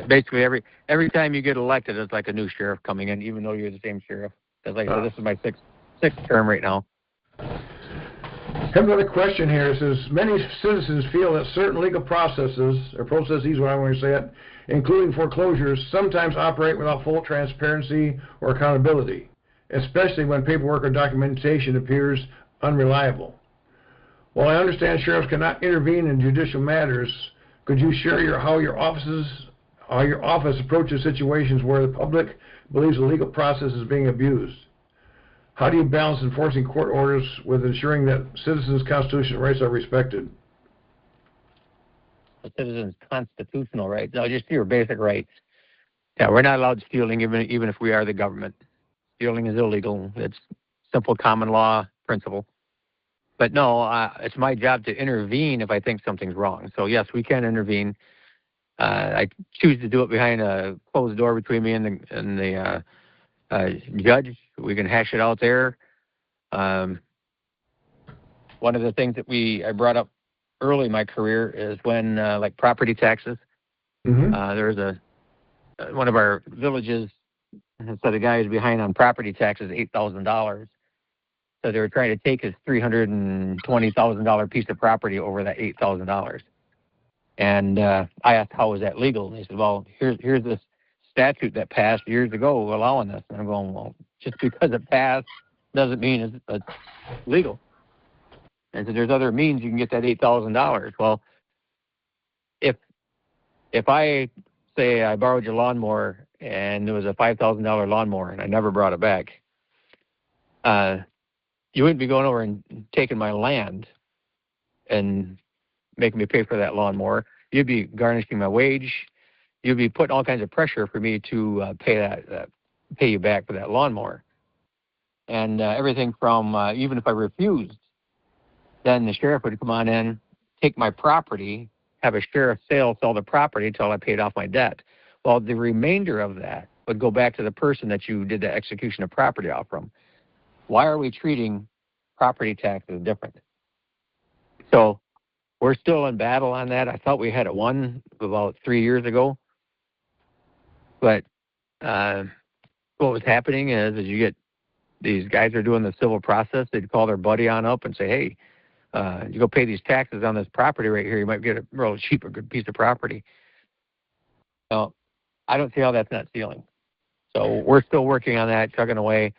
Basically, every time you get elected, it's like a new sheriff coming in, even though you're the same sheriff. Because like I said, this is my sixth term right now. I have another question here. It says, many citizens feel that certain legal processes, or processes, what I want to say it, including foreclosures, sometimes operate without full transparency or accountability, especially when paperwork or documentation appears unreliable. While I understand sheriffs cannot intervene in judicial matters, could you share how your office approaches situations where the public believes the legal process is being abused? How do you balance enforcing court orders with ensuring that citizens' constitutional rights are respected? A citizen's constitutional rights, no, just your basic rights. Yeah, we're not allowed stealing, even if we are the government. Stealing is illegal. It's simple common law principle. But no, it's my job to intervene if I think something's wrong. So yes, we can intervene. I choose to do it behind a closed door between me and the judge. We can hash it out there. One of the things that I brought up early in my career is when like property taxes. Mm-hmm. There was one of our villages said the guy is behind on property taxes $8,000. So they were trying to take his $320,000 piece of property over that $8,000. And I asked, how was that legal? And they said, well, here's this statute that passed years ago allowing this. And I'm going, well, just because it passed doesn't mean it's legal. And so there's other means you can get that $8,000. Well, if I say I borrowed your lawnmower and it was a $5,000 lawnmower and I never brought it back, you wouldn't be going over and taking my land and making me pay for that lawnmower. You'd be garnishing my wage. You'd be putting all kinds of pressure for me to pay you back for that lawnmower. And everything from even if I refused, then the sheriff would come on in, take my property, have a sheriff sell the property until I paid off my debt. Well, the remainder of that would go back to the person that you did the execution of property off from. Why are we treating property taxes different? So we're still in battle on that. I thought we had it won about 3 years ago. But what was happening is you get these guys are doing the civil process. They'd call their buddy on up and say, hey, you go pay these taxes on this property right here. You might get a real cheap or good piece of property. So I don't see how that's not stealing. So we're still working on that, chugging away.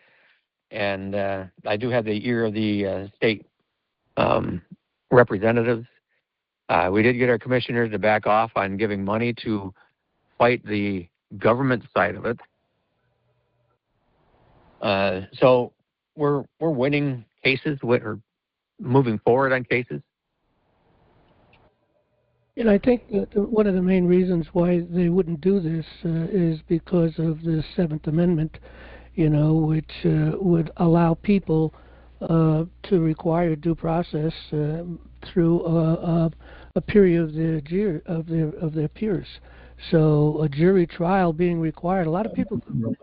And I do have the ear of the state representatives. We did get our commissioners to back off on giving money to fight the government side of it. So we're winning cases, or moving forward on cases. And I think that one of the main reasons why they wouldn't do this is because of the Seventh Amendment, which would allow people to require due process through a period of their peers. So a jury trial being required, a lot of people and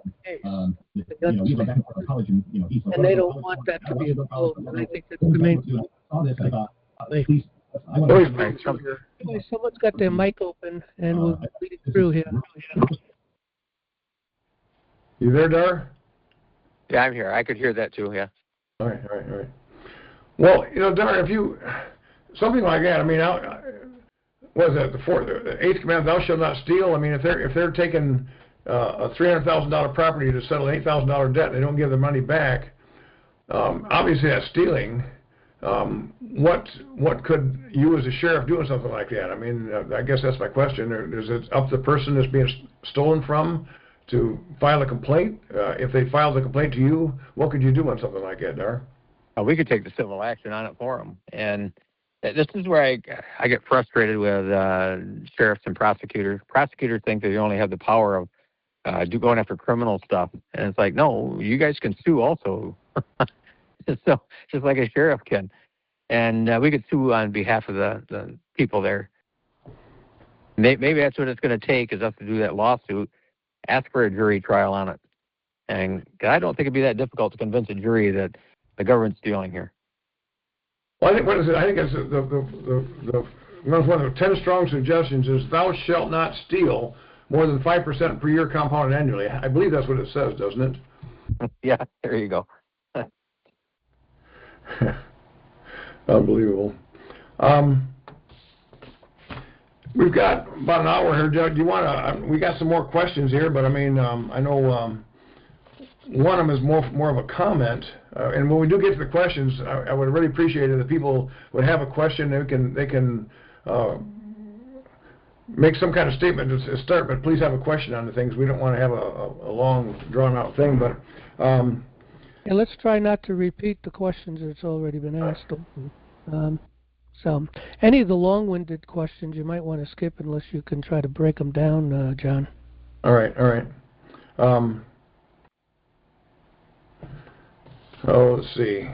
they don't want that to be involved. And I think that's the main. Someone's got their mic open, and we're leading through here. You there, Dar? Yeah, I'm here. I could hear that too. Yeah. All right. Well, Dar, if you something like that, I mean, was that the eighth commandment? Thou shalt not steal. I mean, if they're taking a $300,000 property to settle an $8,000 debt, and they don't give the money back. Obviously, that's stealing. What could you as a sheriff do with something like that? I mean, I guess that's my question. Is it up to the person that's being stolen from to file a complaint? If they filed a complaint to you, what could you do on something like that, Dar? We could take the civil action on it for them. And this is where I get frustrated with sheriffs and prosecutors. Prosecutors think that they only have the power of going after criminal stuff. And it's like, no, you guys can sue also. So just like a sheriff can. And we could sue on behalf of the people there. Maybe that's what it's going to take, is us to do that lawsuit, ask for a jury trial on it. And I don't think it'd be that difficult to convince a jury that the government's stealing here. Well, I think it's one of the 10 strong suggestions is thou shalt not steal more than 5% per year compounded annually. I believe that's what it says, doesn't it? Yeah, there you go. Unbelievable. We've got about an hour here, Doug. Do you want to? We got some more questions here, but I mean, I know one of them is more of a comment. And when we do get to the questions, I would really appreciate it if people would have a question. They can make some kind of statement to start, but please have a question on the things. We don't want to have a long, drawn-out thing, but. And let's try not to repeat the questions that's already been asked. So, any of the long-winded questions you might want to skip unless you can try to break them down, John. All right. So let's see.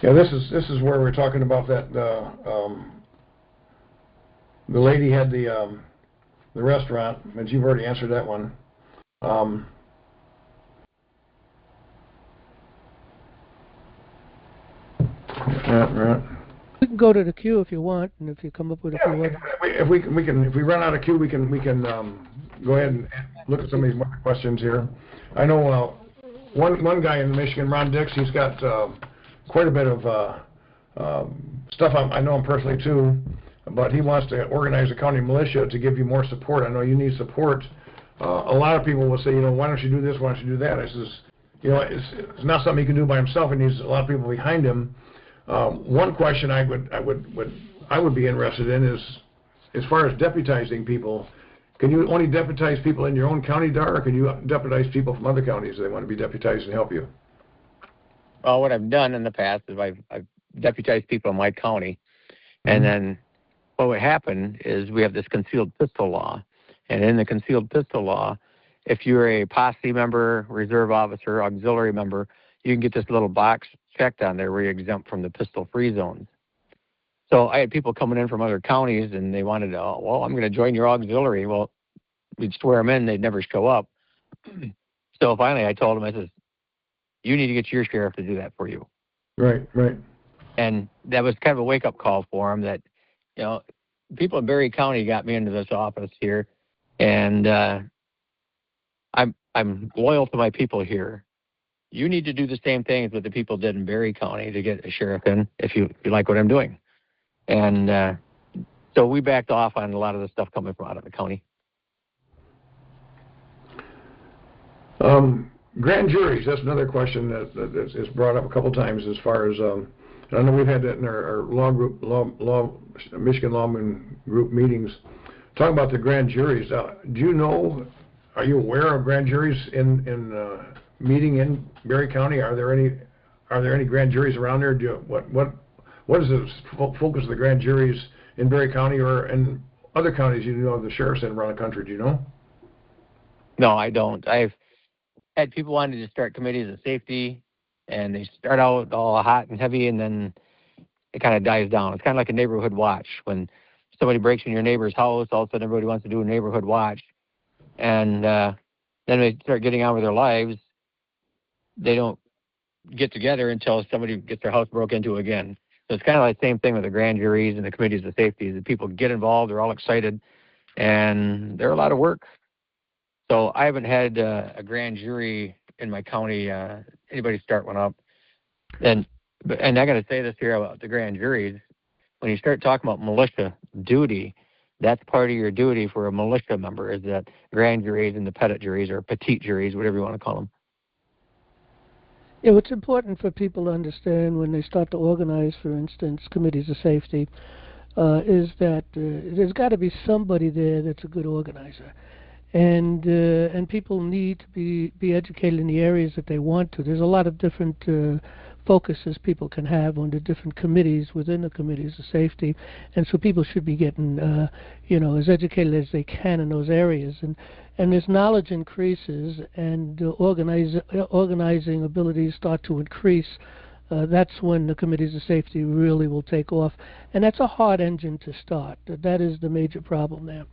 Yeah, this is where we're talking about that. The lady had the restaurant, and you've already answered that one. Yeah, right. We can go to the queue if you want, and if you come up with a few other. If we run out of queue, we can go ahead and look at some of these more questions here. I know one guy in Michigan, Ron Dix, he's got quite a bit of stuff. I know him personally too, but he wants to organize a county militia to give you more support. I know you need support. A lot of people will say, why don't you do this? Why don't you do that? I says, it's not something he can do by himself. He needs a lot of people behind him. One question I would be interested in is, as far as deputizing people, can you only deputize people in your own county, Dar, or can you deputize people from other counties if they want to be deputized and help you? Well, what I've done in the past is I've deputized people in my county, and then what would happen is we have this concealed pistol law, and in the concealed pistol law, if you're a posse member, reserve officer, auxiliary member, you can get this little box checked on there where you're exempt from the pistol-free zones. So I had people coming in from other counties, and they wanted to, I'm going to join your auxiliary. Well, we'd swear them in, they'd never show up. So finally I told them, I says, you need to get your sheriff to do that for you. Right. And that was kind of a wake-up call for them that, people in Berry County got me into this office here, and I'm loyal to my people here. You need to do the same things that the people did in Berry County to get a sheriff in if you like what I'm doing. And so we backed off on a lot of the stuff coming from out of the county. Grand juries, that's another question that is brought up a couple times as far as, I know we've had that in our Michigan Lawman Group meetings, talking about the grand juries. Do you know, are you aware of grand juries meeting in Berry County? Are there any grand juries around there? What is the focus of the grand juries in Berry County or in other counties you know of the sheriffs in around the country? Do you know? No, I don't. I've had people wanting to start committees of safety, and they start out all hot and heavy, and then it kind of dies down. It's kind of like a neighborhood watch. When somebody breaks in your neighbor's house, all of a sudden everybody wants to do a neighborhood watch, and then they start getting on with their lives. They don't get together until somebody gets their house broke into again. So it's kind of like the same thing with the grand juries and the committees of safety. The people get involved, they're all excited, and they're a lot of work. So I haven't had a grand jury in my county, anybody start one up. And I got to say this here about the grand juries. When you start talking about militia duty, that's part of your duty for a militia member, is that grand juries and the Petit juries or Petit juries, whatever you want to call them. Yeah, what's important for people to understand when they start to organize, for instance, committees of safety, is that there's got to be somebody there that's a good organizer. And people need to be educated in the areas that they want to. There's a lot of different focuses people can have on the different committees within the committees of safety, and so people should be getting as educated as they can in those areas. And as knowledge increases and organizing abilities start to increase, that's when the committees of safety really will take off. And that's a hard engine to start. That is the major problem there.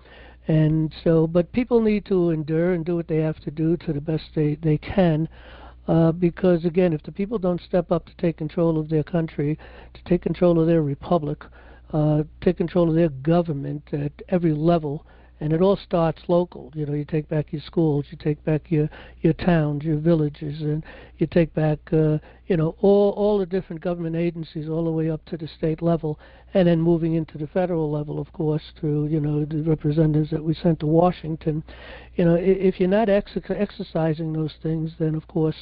And so, but people need to endure and do what they have to do to the best they can, because again, if the people don't step up to take control of their country, to take control of their republic, take control of their government at every level, and it all starts local. You take back your schools, you take back your towns, your villages, and you take back all the different government agencies all the way up to the state level, and then moving into the federal level, of course, through the representatives that we sent to Washington. If you're not exercising those things, then of course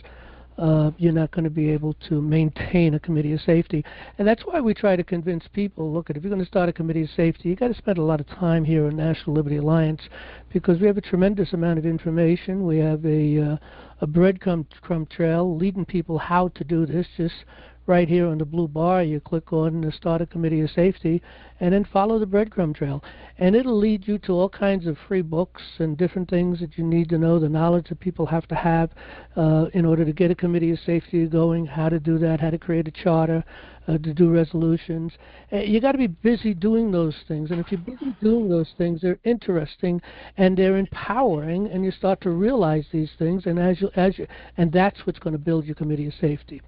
you're not going to be able to maintain a committee of safety. And that's why we try to convince people, look, if you're going to start a committee of safety, you've got to spend a lot of time here in National Liberty Alliance, because we have a tremendous amount of information. We have a breadcrumb trail leading people how to do this. Just right here on the blue bar, you click on the Start a Committee of Safety, and then follow the breadcrumb trail. And it'll lead you to all kinds of free books and different things that you need to know, the knowledge that people have to have in order to get a committee of safety going, how to do that, how to create a charter, to do resolutions. You got to be busy doing those things. And if you're busy doing those things, they're interesting and they're empowering, and you start to realize these things, and and that's what's going to build your committee of safety.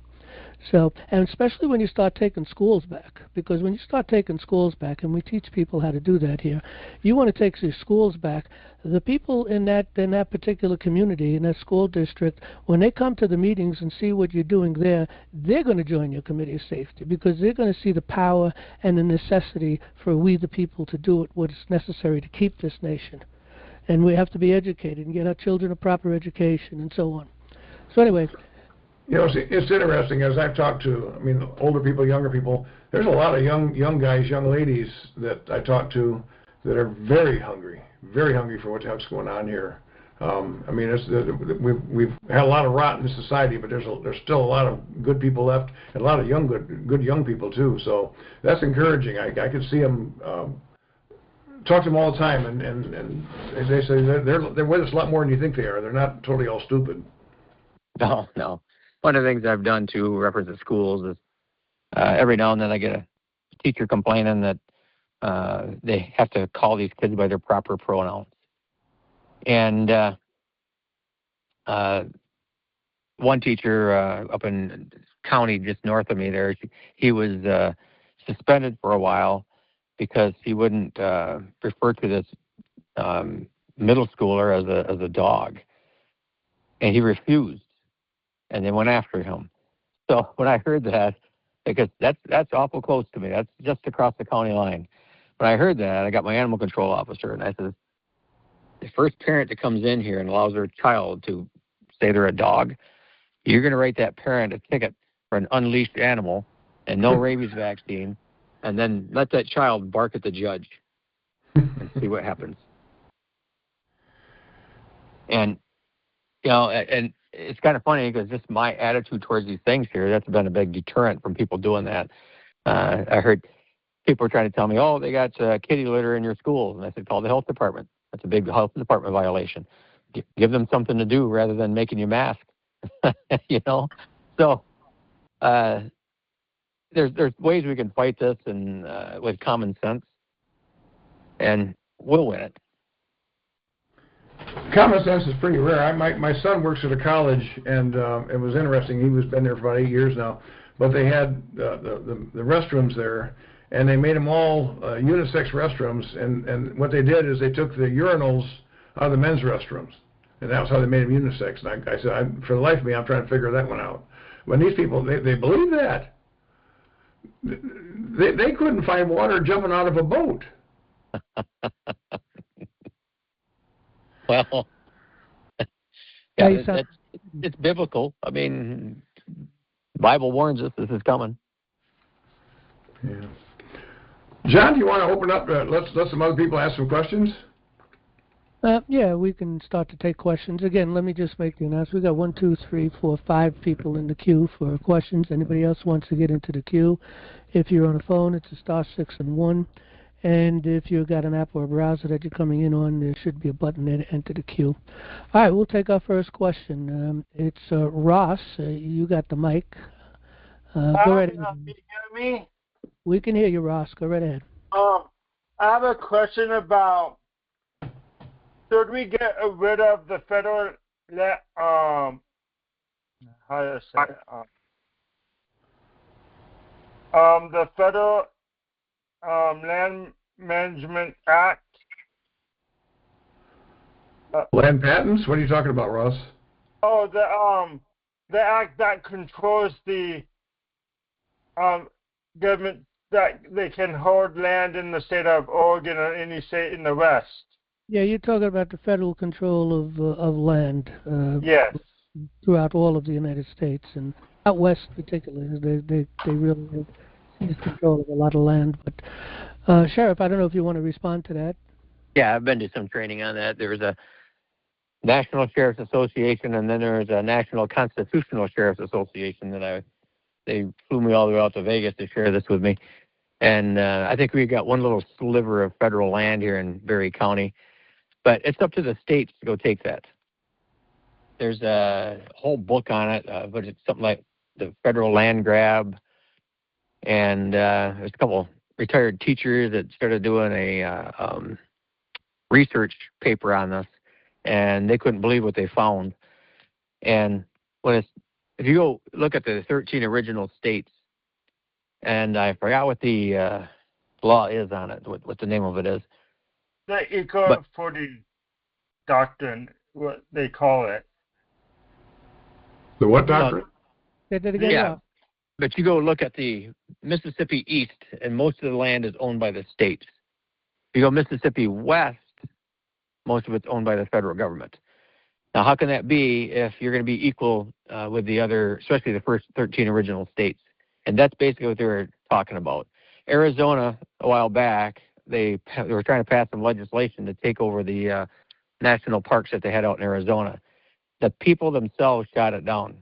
So, and especially when you start taking schools back, because when you start taking schools back, and we teach people how to do that here, you want to take your schools back. The people in that particular community, in that school district, when they come to the meetings and see what you're doing there, they're going to join your committee of safety, because they're going to see the power and the necessity for we the people to do what is necessary to keep this nation. And we have to be educated and get our children a proper education and so on. So anyway, it's interesting, as I've talked to, older people, younger people, there's a lot of young guys, young ladies that I talk to that are very hungry for what's going on here. We've had a lot of rot in this society, but there's still a lot of good people left, and a lot of good young people too. So that's encouraging. I could see them, talk to them all the time, and as they say, they're with us a lot more than you think they are. They're not totally all stupid. No. One of the things I've done to represent schools is every now and then I get a teacher complaining that they have to call these kids by their proper pronouns. And one teacher up in county just north of me there, he was suspended for a while because he wouldn't refer to this middle schooler as a dog. And he refused. And they went after him. So when I heard that, because that's awful close to me, that's just across the county line. When I heard that, I got my animal control officer, and I said, the first parent that comes in here and allows their child to say they're a dog, you're going to write that parent a ticket for an unleashed animal and no rabies vaccine, and then let that child bark at the judge and see what happens. And, you know, and it's kind of funny because just my attitude towards these things here, that's been a big deterrent from people doing that. I heard people were trying to tell me, oh, they got kitty litter in your schools. And I said, call the health department. That's a big health department violation. Give them something to do rather than making you mask, you know? So there's ways we can fight this and with common sense, and we'll win it. Common sense is pretty rare. My son works at a college, and it was interesting. He was been there for about 8 years now, but they had the restrooms there, and they made them all unisex restrooms. And what they did is they took the urinals out of the men's restrooms, and that was how they made them unisex. And I said, for the life of me, I'm trying to figure that one out. When these people, they believe that. They couldn't find water jumping out of a boat. Well, yeah, it's biblical. I mean, the Bible warns us this is coming. Yeah. John, do you want to open up? Let some other people ask some questions. Yeah, we can start to take questions. Again, let me just make the announcement. We've got 1, 2, 3, 4, 5 people in the queue for questions. Anybody else wants to get into the queue? If you're on a phone, it's a *6 and 1. And if you've got an app or a browser that you're coming in on, there should be a button there to enter the queue. All right, we'll take our first question. It's Ross. You got the mic. Go right ahead. Can you hear me? We can hear you, Ross. Go right ahead. I have a question about, should we get rid of the federal, how do I say it? The Federal Land Management Act? Land patents? What are you talking about, Ross? Oh, the act that controls the government, that they can hold land in the state of Oregon or any state in the West. Yeah, you're talking about the federal control of land. Yes. Throughout all of the United States, and out west particularly, they really have seized control of a lot of land. But Sheriff, I don't know if you want to respond to that. Yeah, I've been to some training on that. There's a National Sheriff's Association, and then there's a National Constitutional Sheriff's Association they flew me all the way out to Vegas to share this with me. And I think we got one little sliver of federal land here in Berry County, but it's up to the states to go take that. There's a whole book on it, but it's something like the federal land grab. And there's a couple retired teachers that started doing a research paper on this, and they couldn't believe what they found. And if you go look at the 13 original states, and I forgot what the law is on it, what the name of it is. The Equal Footing Doctrine, what they call it. The what doctrine? Yeah, but you go look at the Mississippi East, and most of the land is owned by the states. If you go Mississippi West, most of it's owned by the federal government. Now, how can that be if you're going to be equal with the other, especially the first 13 original states? And that's basically what they were talking about. Arizona, a while back, they were trying to pass some legislation to take over the national parks that they had out in Arizona. The people themselves shot it down.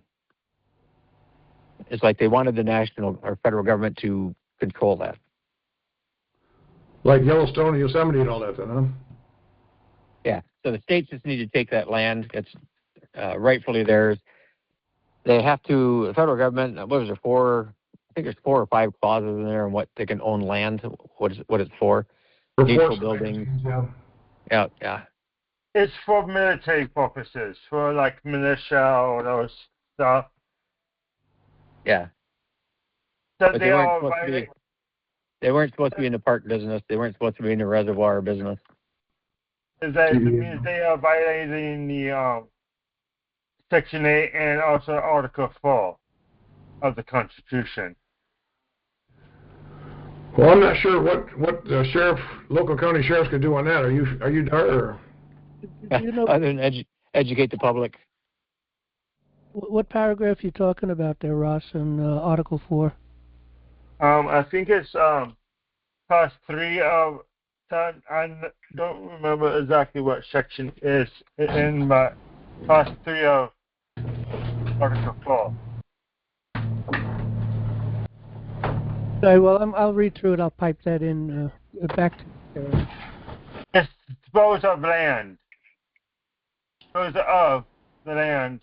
It's like they wanted the national or federal government to control that. Like Yellowstone and Yosemite and all that, then, huh? Yeah. So the states just need to take that land. It's rightfully theirs. They have to, the federal government, what was there, I think there's 4 or 5 clauses in there on what they can own land, what it's for. Needful buildings. Yeah. Yeah. It's for military purposes, for like militia or those stuff. Yeah. That But they weren't supposed to be in the park business. They weren't supposed to be in the reservoir business. That means they are violating the Section 8 and also Article 4 of the Constitution. Well, I'm not sure what local county sheriffs could do on that. Are you Dar? Other than educate the public. What paragraph are you talking about there, Ross, in Article 4? I think it's clause 3 of. I don't remember exactly what section is in my clause 3 of Article 4. Sorry, well, I'll read through it. I'll pipe that in back to Dispose of land. Dispose of the land.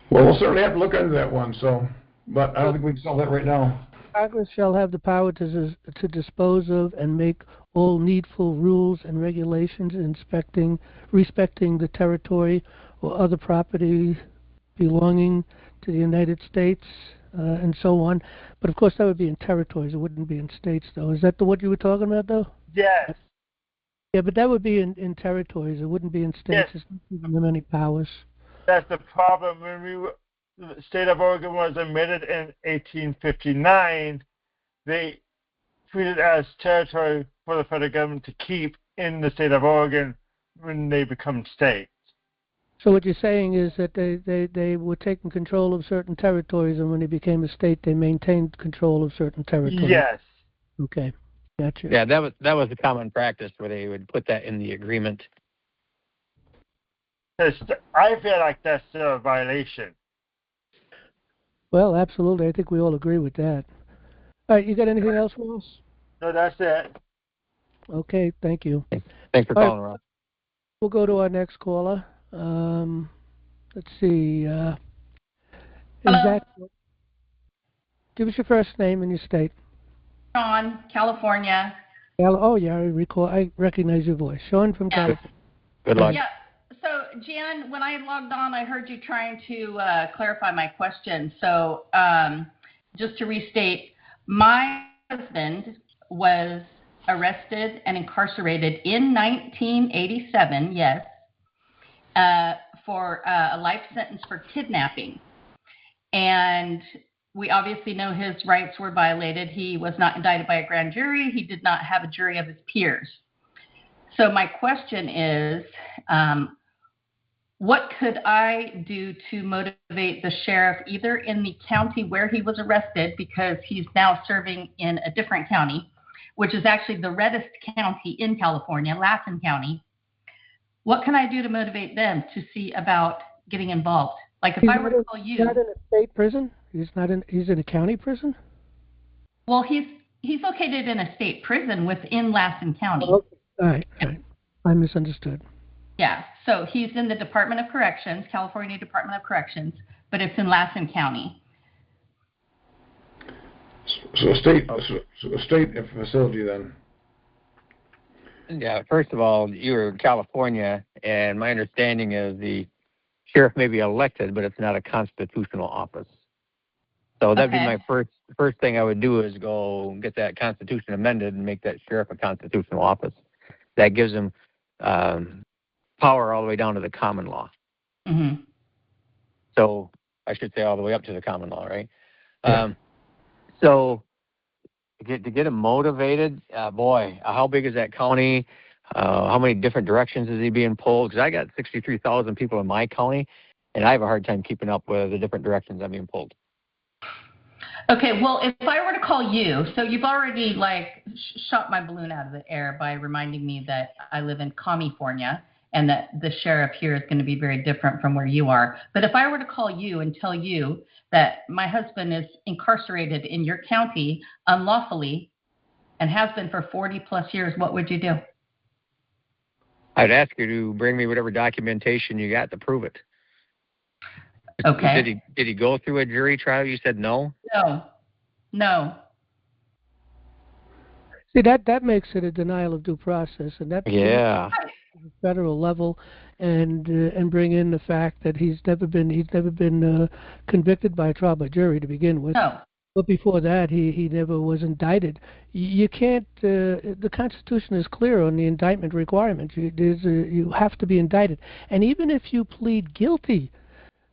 Well, we'll certainly have to look into that one, so, but I don't think we can solve that right now. Congress shall have the power to dispose of and make all needful rules and regulations respecting the territory or other property belonging to the United States, and so on. But of course, that would be in territories. It wouldn't be in states, though. Is that what you were talking about, though? Yes. Yeah, but that would be in territories. It wouldn't be in states. Yes. It's not giving them any powers. That's the problem. When the state of Oregon was admitted in 1859, they treated it as territory for the federal government to keep in the state of Oregon when they become states. So what you're saying is that they were taking control of certain territories, and when they became a state, they maintained control of certain territories. Yes. Okay, gotcha. Yeah, that was the common practice where they would put that in the agreement. I feel like that's a violation. Well, absolutely. I think we all agree with that. All right, you got anything else, Ross? No, that's it. Okay, thank you. Thanks for All calling, Ross. We'll go to our next caller. Let's see. Give us your first name and your state. Sean, California. Oh, yeah, I recognize your voice. Sean from California. Good luck. Yeah. So, Jan, when I logged on, I heard you trying to clarify my question. So, just to restate, my husband was arrested and incarcerated in 1987, yes, for a life sentence for kidnapping. And we obviously know his rights were violated. He was not indicted by a grand jury. He did not have a jury of his peers. So my question is, what could I do to motivate the sheriff either in the county where he was arrested, because he's now serving in a different county, which is actually the reddest county in California, Lassen County. What can I do to motivate them to see about getting involved? Like if I were to call you. He's not in a state prison? He's in a county prison? Well, he's located in a state prison within Lassen County. Oh, all right. I misunderstood. Yeah, so he's in the Department of Corrections, California Department of Corrections, but it's in Lassen County. So a state facility then. Yeah, first of all, you're in California, and my understanding is the sheriff may be elected, but it's not a constitutional office. So that'd be my first thing I would do is go get that Constitution amended and make that sheriff a constitutional office. That gives him power all the way down to the common law. Mm-hmm. So I should say all the way up to the common law, right? Yeah. So to get him motivated, boy, how big is that county? How many different directions is he being pulled? Because I got 63,000 people in my county, and I have a hard time keeping up with the different directions I'm being pulled. Okay, well, if I were to call you, so you've already shot my balloon out of the air by reminding me that I live in California and that the sheriff here is going to be very different from where you are. But if I were to call you and tell you that my husband is incarcerated in your county unlawfully and has been for 40 plus years, what would you do? I'd ask you to bring me whatever documentation you got to prove it. Okay. Did he go through a jury trial? You said no? No. See, that makes it a denial of due process, and that Yeah. at the federal level, and bring in the fact that he's never been convicted by a trial by jury to begin with. No. But before that, he never was indicted. You can't. The Constitution is clear on the indictment requirement. You have to be indicted, and even if you plead guilty,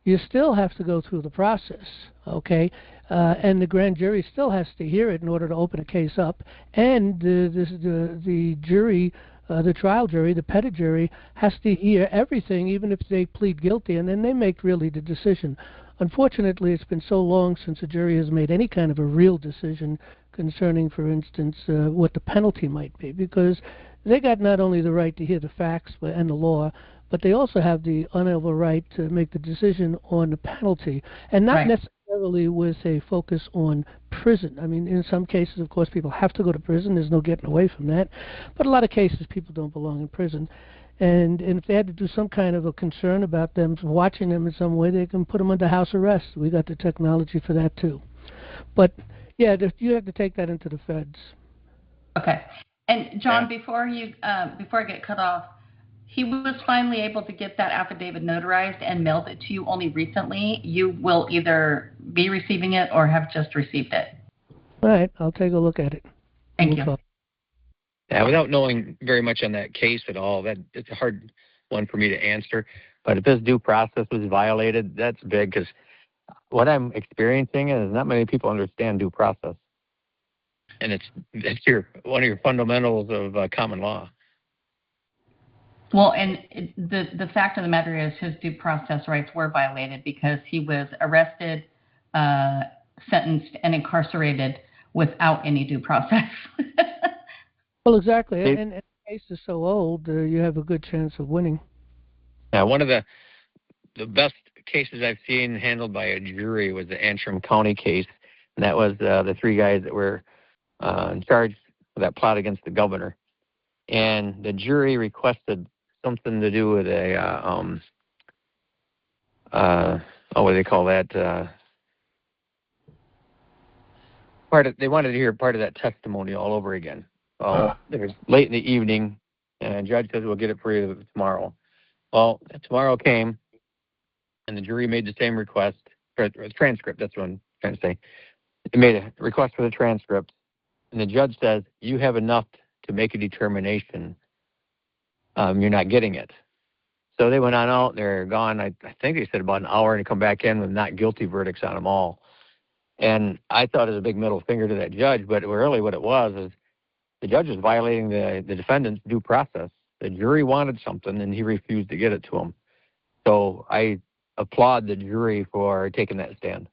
you still have to go through the process, okay? And the grand jury still has to hear it in order to open a case up, and the jury the trial jury, the Petit jury, has to hear everything, even if they plead guilty, and then they make really the decision. Unfortunately, it's been so long since a jury has made any kind of a real decision concerning, for instance, what the penalty might be, because they got not only the right to hear the facts and the law, but they also have the unalienable right to make the decision on the penalty, and not necessarily with a focus on prison. I mean, in some cases, of course, people have to go to prison. There's no getting away from that. But a lot of cases, people don't belong in prison. And if they had to do some kind of a concern about them watching them in some way, they can put them under house arrest. We got the technology for that, too. But, yeah, you have to take that into the feds. Okay. And, John, before I get cut off, he was finally able to get that affidavit notarized and mailed it to you only recently. You will either be receiving it or have just received it. All right. I'll take a look at it. Thank you. Yeah, without knowing very much on that case at all, it's a hard one for me to answer. But if this due process was violated, that's big, because what I'm experiencing is not many people understand due process. And it's one of your fundamentals of common law. Well, and the fact of the matter is his due process rights were violated because he was arrested, sentenced, and incarcerated without any due process. Well, exactly. And the case is so old, you have a good chance of winning. Yeah, one of the best cases I've seen handled by a jury was the Antrim County case, and that was the three guys that were in charge of that plot against the governor. And the jury requested something to do with a what do they call that? They wanted to hear part of that testimony all over again. Well, it was late in the evening, and the judge says, we'll get it for you tomorrow. Well, tomorrow came, and the jury made the same request, or the transcript, that's what I'm trying to say. They made a request for the transcript, and the judge says, you have enough to make a determination. You're not getting it. So they went on out, they're gone, I think they said about an hour, and they come back in with not guilty verdicts on them all. And I thought it was a big middle finger to that judge, but really what it was is the judge was violating the defendant's due process. The jury wanted something, and he refused to get it to him. So I applaud the jury for taking that stand.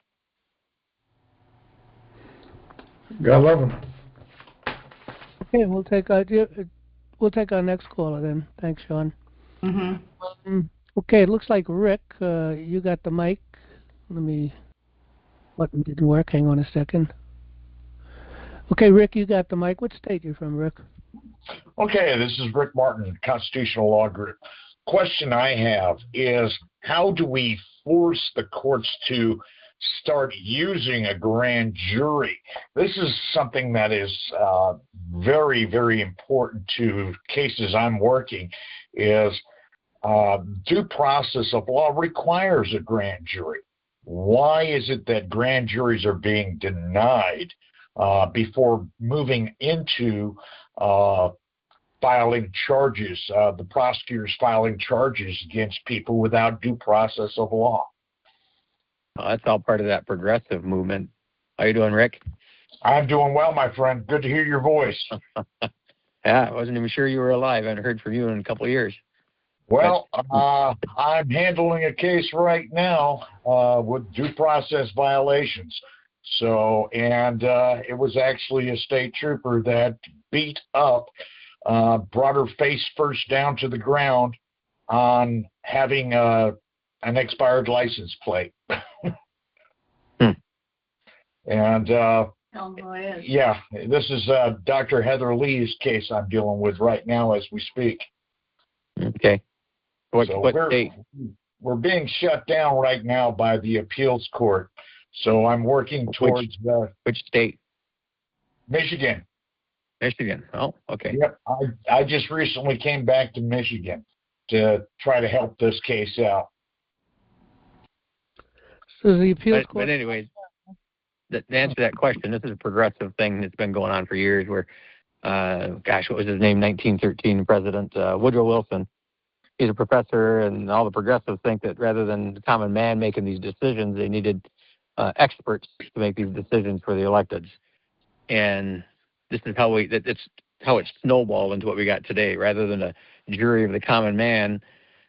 God love him. Okay, we'll take our next caller then. Thanks, Sean. Mm-hmm. Okay, it looks like Rick, you got the mic. Button didn't work. Hang on a second. Okay, Rick, you got the mic. What state you from, Rick? Okay, this is Rick Martin, Constitutional Law Group. Question I have is, how do we force the courts to start using a grand jury? This is something that is very, very important to cases I'm working, is due process of law requires a grand jury. Why is it that grand juries are being denied before moving into filing charges, the prosecutors filing charges against people without due process of law? That's all part of that progressive movement. How you doing, Rick? I'm doing well, my friend. Good to hear your voice. Yeah, I wasn't even sure you were alive. I haven't heard from you in a couple of years. Well, I'm handling a case right now with due process violations. So, and it was actually a state trooper that beat up, brought her face first down to the ground on having an expired license plate. And yeah, this is Dr. Heather Lee's case I'm dealing with right now as we speak. Okay. What state? We're being shut down right now by the appeals court. So I'm working towards which state? Michigan. Michigan. Oh, okay. Yep. I just recently came back to Michigan to try to help this case out. So the appeals court. But anyways, to answer that question, this is a progressive thing that's been going on for years. Where, what was his name? 1913 President Woodrow Wilson. He's a professor, and all the progressives think that rather than the common man making these decisions, they needed experts to make these decisions for the electeds. And this is how it's how it snowballed into what we got today. Rather than a jury of the common man,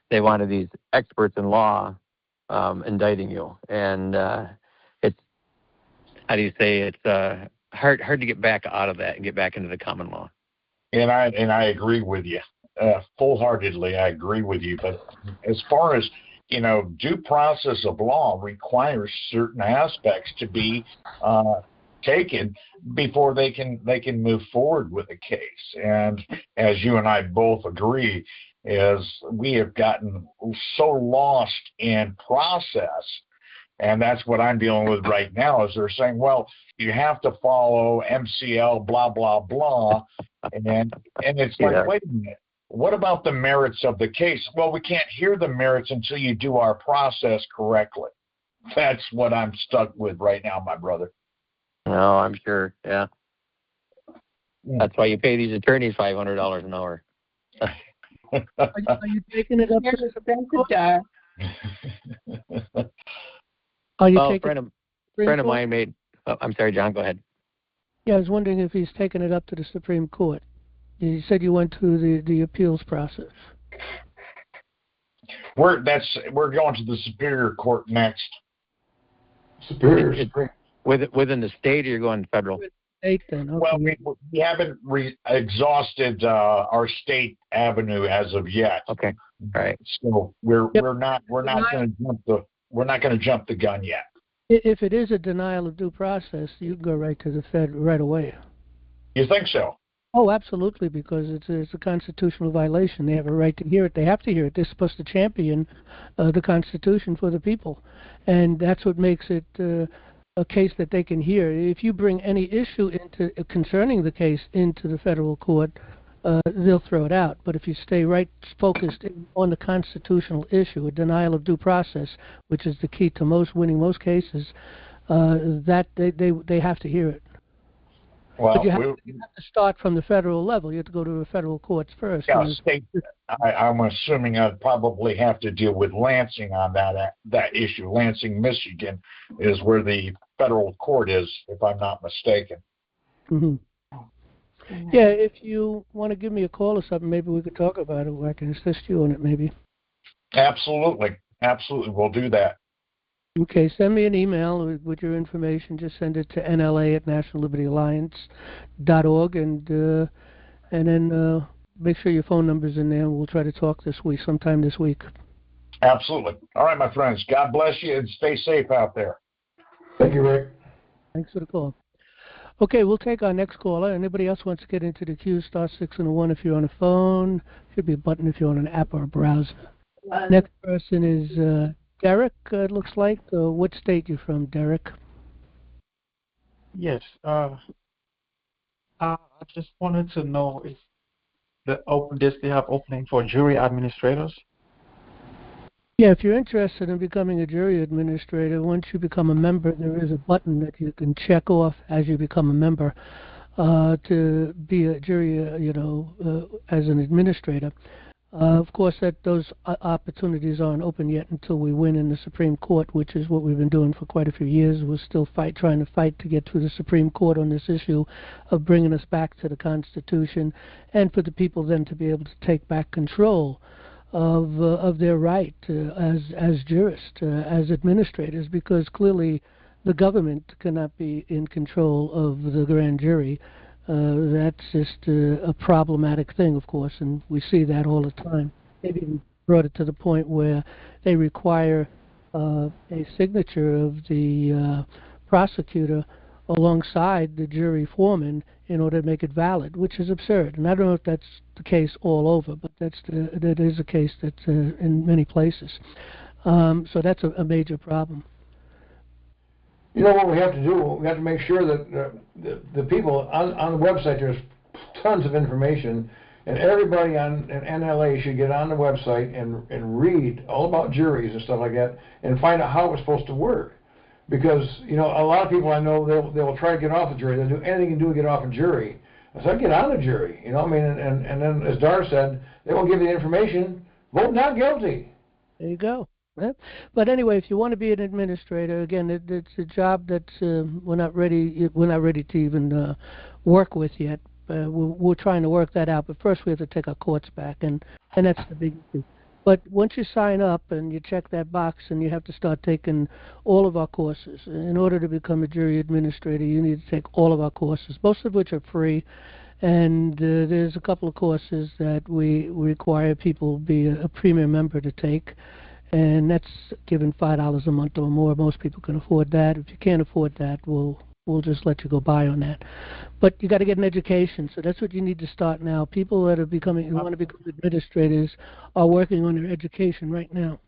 they wanted these experts in law indicting you. And it's, how do you say, it's hard to get back out of that and get back into the common law. And I agree with you full-heartedly. I agree with you. But as far as due process of law requires certain aspects to be taken before they can move forward with a case. And as you and I both agree, is we have gotten so lost in process. And that's what I'm dealing with right now, is they're saying, well, you have to follow MCL, blah, blah, blah. And it's like, wait a minute, what about the merits of the case? Well, we can't hear the merits until you do our process correctly. That's what I'm stuck with right now, my brother. No, I'm sure, yeah. That's why you pay these attorneys $500 an hour. Are you taking it up to the Supreme Court? Are you taking a friend of mine made. Oh, I'm sorry, John. Go ahead. Yeah, I was wondering if he's taken it up to the Supreme Court. You said you went through the appeals process. We're going to the Superior Court next. Superior. Within the state, or you're going federal? State, then. Okay. Well, we haven't exhausted our state avenue as of yet. Okay. All right. So we're not going to jump the gun yet. If it is a denial of due process, you can go right to the Fed right away. You think so? Oh, absolutely, because it's a constitutional violation. They have a right to hear it. They have to hear it. They're supposed to champion the Constitution for the people, and that's what makes it a case that they can hear. If you bring any issue concerning the case into the federal court, they'll throw it out. But if you stay focused on the constitutional issue, a denial of due process, which is the key to winning most cases, that they have to hear it. Well, but you have to start from the federal level. You have to go to the federal courts first. Yeah, state. I'm assuming I'd probably have to deal with Lansing on that issue. Lansing, Michigan, is where the federal court is, if I'm not mistaken. Mm-hmm. Yeah, if you want to give me a call or something, maybe we could talk about it, or I can assist you on it, maybe. Absolutely. We'll do that. Okay, send me an email with your information. Just send it to NLA@NationalLibertyAlliance.org, and then make sure your phone number's in there, and we'll try to talk sometime this week. Absolutely. All right, my friends. God bless you, and stay safe out there. Thank you, Rick. Thanks for the call. Okay, we'll take our next caller. Anybody else wants to get into the queue, star 6 and a 1 if you're on a phone. Should be a button if you're on an app or a browser. Next person is Derek, it looks like. What state you from, Derek? Yes. I just wanted to know if they have opening for jury administrators. Yeah, if you're interested in becoming a jury administrator, once you become a member, there is a button that you can check off as you become a member to be a jury, as an administrator. Of course, those opportunities aren't open yet until we win in the Supreme Court, which is what we've been doing for quite a few years. We're still trying to fight to get through the Supreme Court on this issue of bringing us back to the Constitution, and for the people then to be able to take back control of their right as jurists, as administrators, because clearly the government cannot be in control of the grand jury. That's just a problematic thing, of course, and we see that all the time. They've even brought it to the point where they require a signature of the prosecutor alongside the jury foreman in order to make it valid, which is absurd. And I don't know if that's the case all over, but that is a case that's in many places. So that's a major problem. You know what we have to do? We have to make sure that the people on the website, there's tons of information, and everybody on NLA should get on the website and read all about juries and stuff like that, and find out how it's supposed to work. Because, a lot of people I know, they will try to get off a jury. They'll do anything they can do to get off a jury. So get on the jury, and then, as Dar said, they won't give you the information. Vote not guilty. There you go. But anyway, if you want to be an administrator, again, it's a job that we're not ready to even work with yet. We're trying to work that out, but first we have to take our courts back, and that's the big issue. But once you sign up and you check that box, and you have to start taking all of our courses. In order to become a jury administrator, you need to take all of our courses, most of which are free. And there's a couple of courses that we require people be a premium member to take, and that's given $5 a month or more. Most people can afford that. If you can't afford that, we'll just let you go by on that. But you got to get an education, so that's what you need to start now. People that are who want to become administrators are working on their education right now.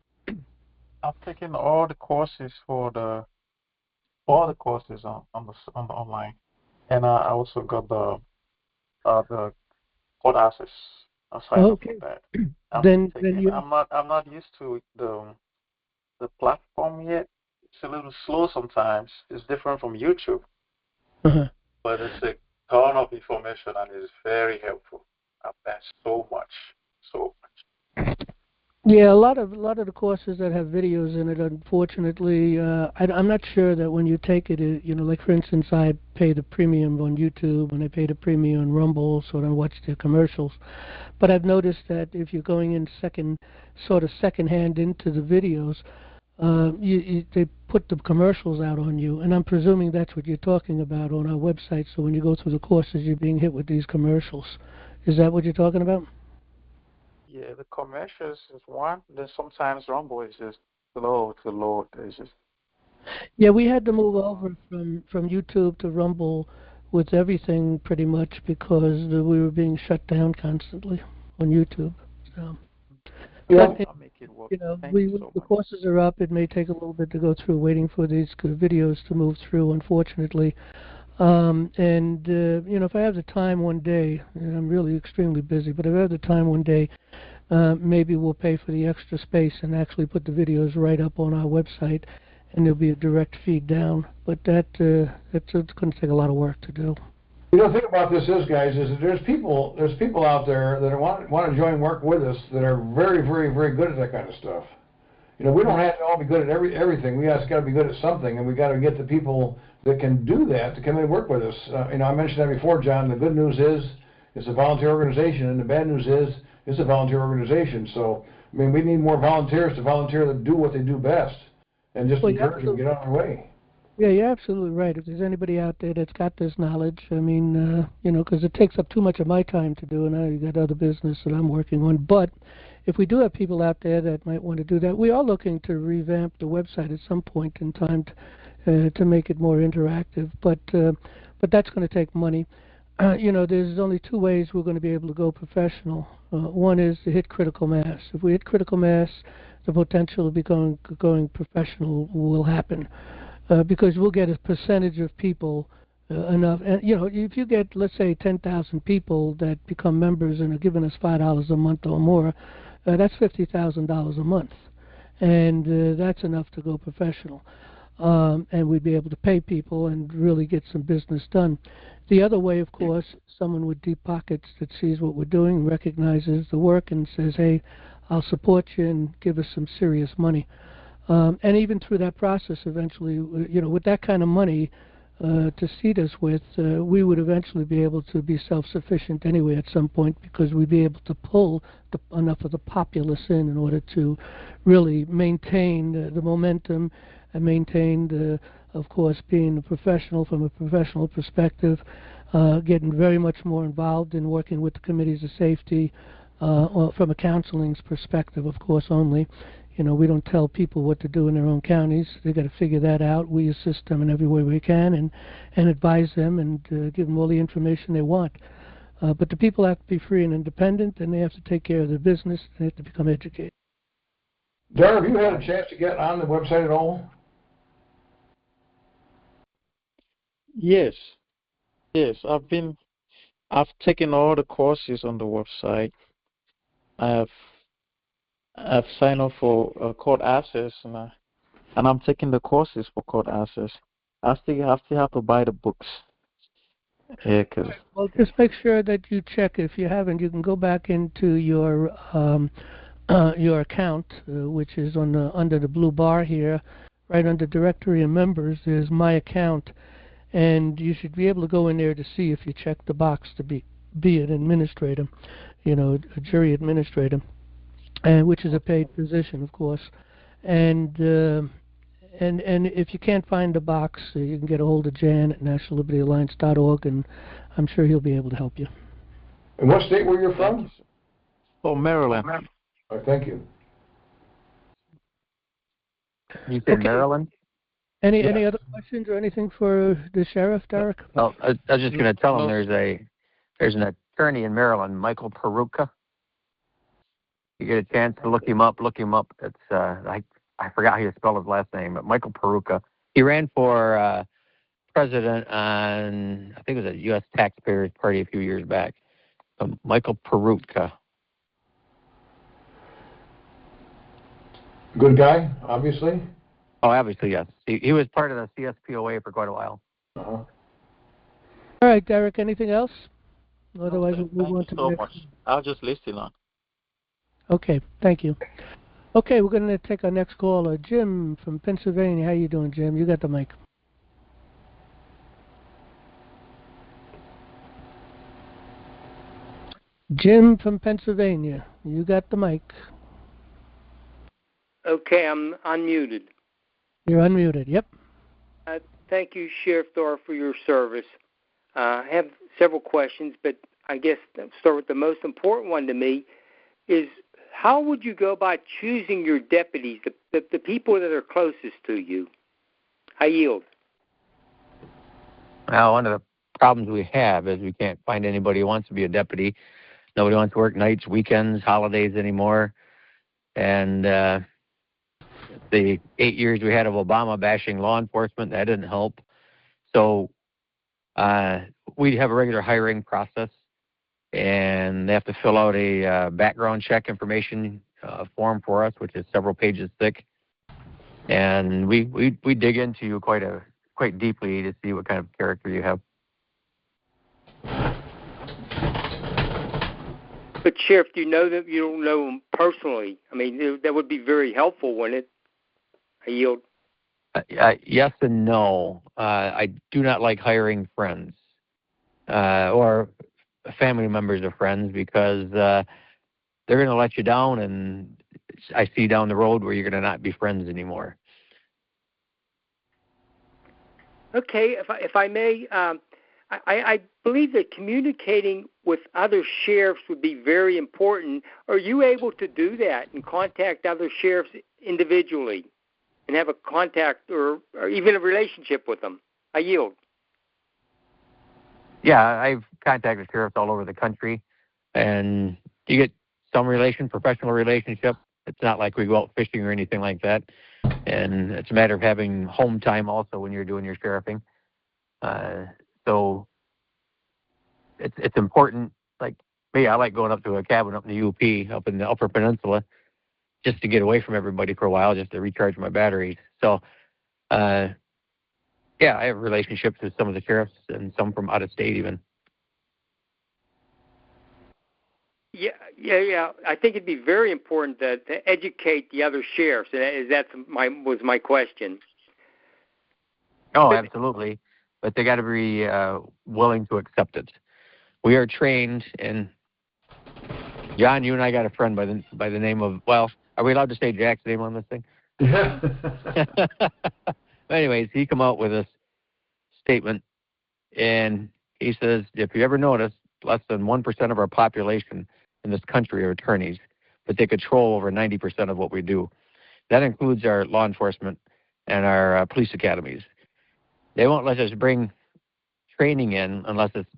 I'm taking all the courses on the online, and I also got the court access. I signed up for that. Then I'm not used to the platform yet. It's a little slow sometimes. It's different from YouTube. But it's a ton of information and it's very helpful. I've learned so much. Yeah, a lot of the courses that have videos in it, unfortunately, I'm not sure that when you take it, like for instance, I pay the premium on YouTube and I pay the premium on Rumble, so I don't watch the commercials. But I've noticed that if you're going in secondhand into the videos, they put the commercials out on you, and I'm presuming that's what you're talking about on our website. So when you go through the courses, you're being hit with these commercials. Is that what you're talking about? Yeah, the commercials is one. Then sometimes Rumble is just slow to load. Yeah, we had to move over from YouTube to Rumble with everything pretty much because we were being shut down constantly on YouTube. So. But I'll make it work. The courses are up. It may take a little bit to go through, waiting for these videos to move through, unfortunately. If I have the time one day, and I'm really extremely busy, but if I have the time one day, maybe we'll pay for the extra space and actually put the videos right up on our website, and there'll be a direct feed down. But it's going to take a lot of work to do. The thing about this is, guys, is that there's people out there that want to join work with us that are very, very, very good at that kind of stuff. We don't have to all be good at everything. We just got to be good at something, and we got to get the people that can do that to come in and work with us. I mentioned that before, John. The good news is it's a volunteer organization, and the bad news is it's a volunteer organization. So, we need more volunteers to volunteer to do what they do best, and just encourage them to get on their way. Yeah, you're absolutely right. If there's anybody out there that's got this knowledge, because it takes up too much of my time to do, and I've got other business that I'm working on. But if we do have people out there that might want to do that, we are looking to revamp the website at some point in time to make it more interactive. But that's going to take money. There's only two ways we're going to be able to go professional. One is to hit critical mass. If we hit critical mass, the potential of going professional will happen. Because we'll get a percentage of people enough. And, if you get, let's say, 10,000 people that become members and are giving us $5 a month or more, that's $50,000 a month. And that's enough to go professional. And we'd be able to pay people and really get some business done. The other way, of course, someone with deep pockets that sees what we're doing, recognizes the work, and says, hey, I'll support you and give us some serious money. And even through that process, eventually, with that kind of money to seed us with, we would eventually be able to be self-sufficient anyway at some point, because we'd be able to pull enough of the populace in order to really maintain the momentum and maintain, of course, being a professional from a professional perspective, getting very much more involved in working with the committees of safety, or from a counseling's perspective, of course, only. We don't tell people what to do in their own counties. They've got to figure that out. We assist them in every way we can and advise them and give them all the information they want. But the people have to be free and independent, and they have to take care of their business, and they have to become educated. Dar, have you had a chance to get on the website at all? Yes. I've taken all the courses on the website. I've signed up for court access, and I'm taking the courses for court access. I still have to buy the books. Yeah, well, just make sure that you check. If you haven't, you can go back into your account, which is under the blue bar here, right under Directory and Members. There's My Account, and you should be able to go in there to see if you check the box to be be an administrator, a jury administrator, and which is a paid position, of course. And if you can't find the box, you can get a hold of Jan at nationallibertyalliance.org, and I'm sure he'll be able to help you. And what state were you from? Oh, Maryland. Thank you. You said Maryland? Any other questions or anything for the sheriff, Derek? Well, I was just going to tell him there's an attorney in Maryland, Michael Peruka. You get a chance to look him up. It's I forgot how you spell his last name, but Michael Peruka. He ran for president on, I think it was a U.S. Taxpayers Party a few years back. Michael Peruka. Good guy, obviously. Oh, obviously, yes. He was part of the CSPOA for quite a while. Uh-huh. All right, Derek, anything else? Otherwise, we'll move on to the next. Much. I'll just listen on. Okay, thank you. Okay, we're going to take our next caller, Jim from Pennsylvania. How you doing, Jim? You got the mic. Jim from Pennsylvania, you got the mic. Okay, I'm unmuted. You're unmuted, yep. Thank you, Sheriff Dar, for your service. I have several questions, but I guess I'll start with the most important one to me is how would you go about choosing your deputies, the people that are closest to you? I yield. Well, one of the problems we have is we can't find anybody who wants to be a deputy. Nobody wants to work nights, weekends, holidays anymore. And the 8 years we had of Obama bashing law enforcement, that didn't help. So we have a regular hiring process, and they have to fill out a background check information form for us, which is several pages thick. And we dig into you quite deeply to see what kind of character you have. But, Sheriff, do you know that you don't know them personally? I mean, that would be very helpful, wouldn't it? I yield. Yes and no. I do not like hiring friends or family members of friends because they're going to let you down, and I see down the road where you're going to not be friends anymore. Okay, if I may, I believe that communicating with other sheriffs would be very important. Are you able to do that and contact other sheriffs individually and have a contact or even a relationship with them? I yield. Yeah, I've contacted sheriffs all over the country, and you get some professional relationship. It's not like we go out fishing or anything like that. And it's a matter of having home time also when you're doing your sheriffing. So it's important. Like me, I like going up to a cabin up in the UP, up in the Upper Peninsula, just to get away from everybody for a while, just to recharge my batteries. So, yeah, I have relationships with some of the sheriffs and some from out of state even. Yeah. I think it'd be very important to educate the other sheriffs. That was my question. Oh, absolutely. But they got to be willing to accept it. We are trained, and John, you and I got a friend by the name of, well, are we allowed to say Jack's name on this thing? Yeah. Anyways, he come out with a statement, and he says, if you ever notice, less than 1% of our population in this country are attorneys, but they control over 90% of what we do. That includes our law enforcement and our police academies. They won't let us bring training in unless it's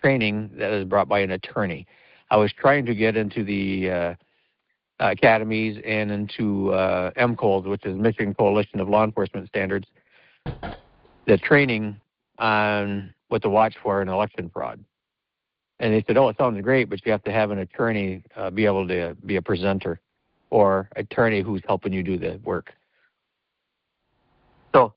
training that is brought by an attorney. I was trying to get into the academies and into MCOLS, which is Michigan Coalition of Law Enforcement Standards, the training on what to watch for in election fraud. And they said, oh, it sounds great, but you have to have an attorney be able to be a presenter or attorney who's helping you do the work. So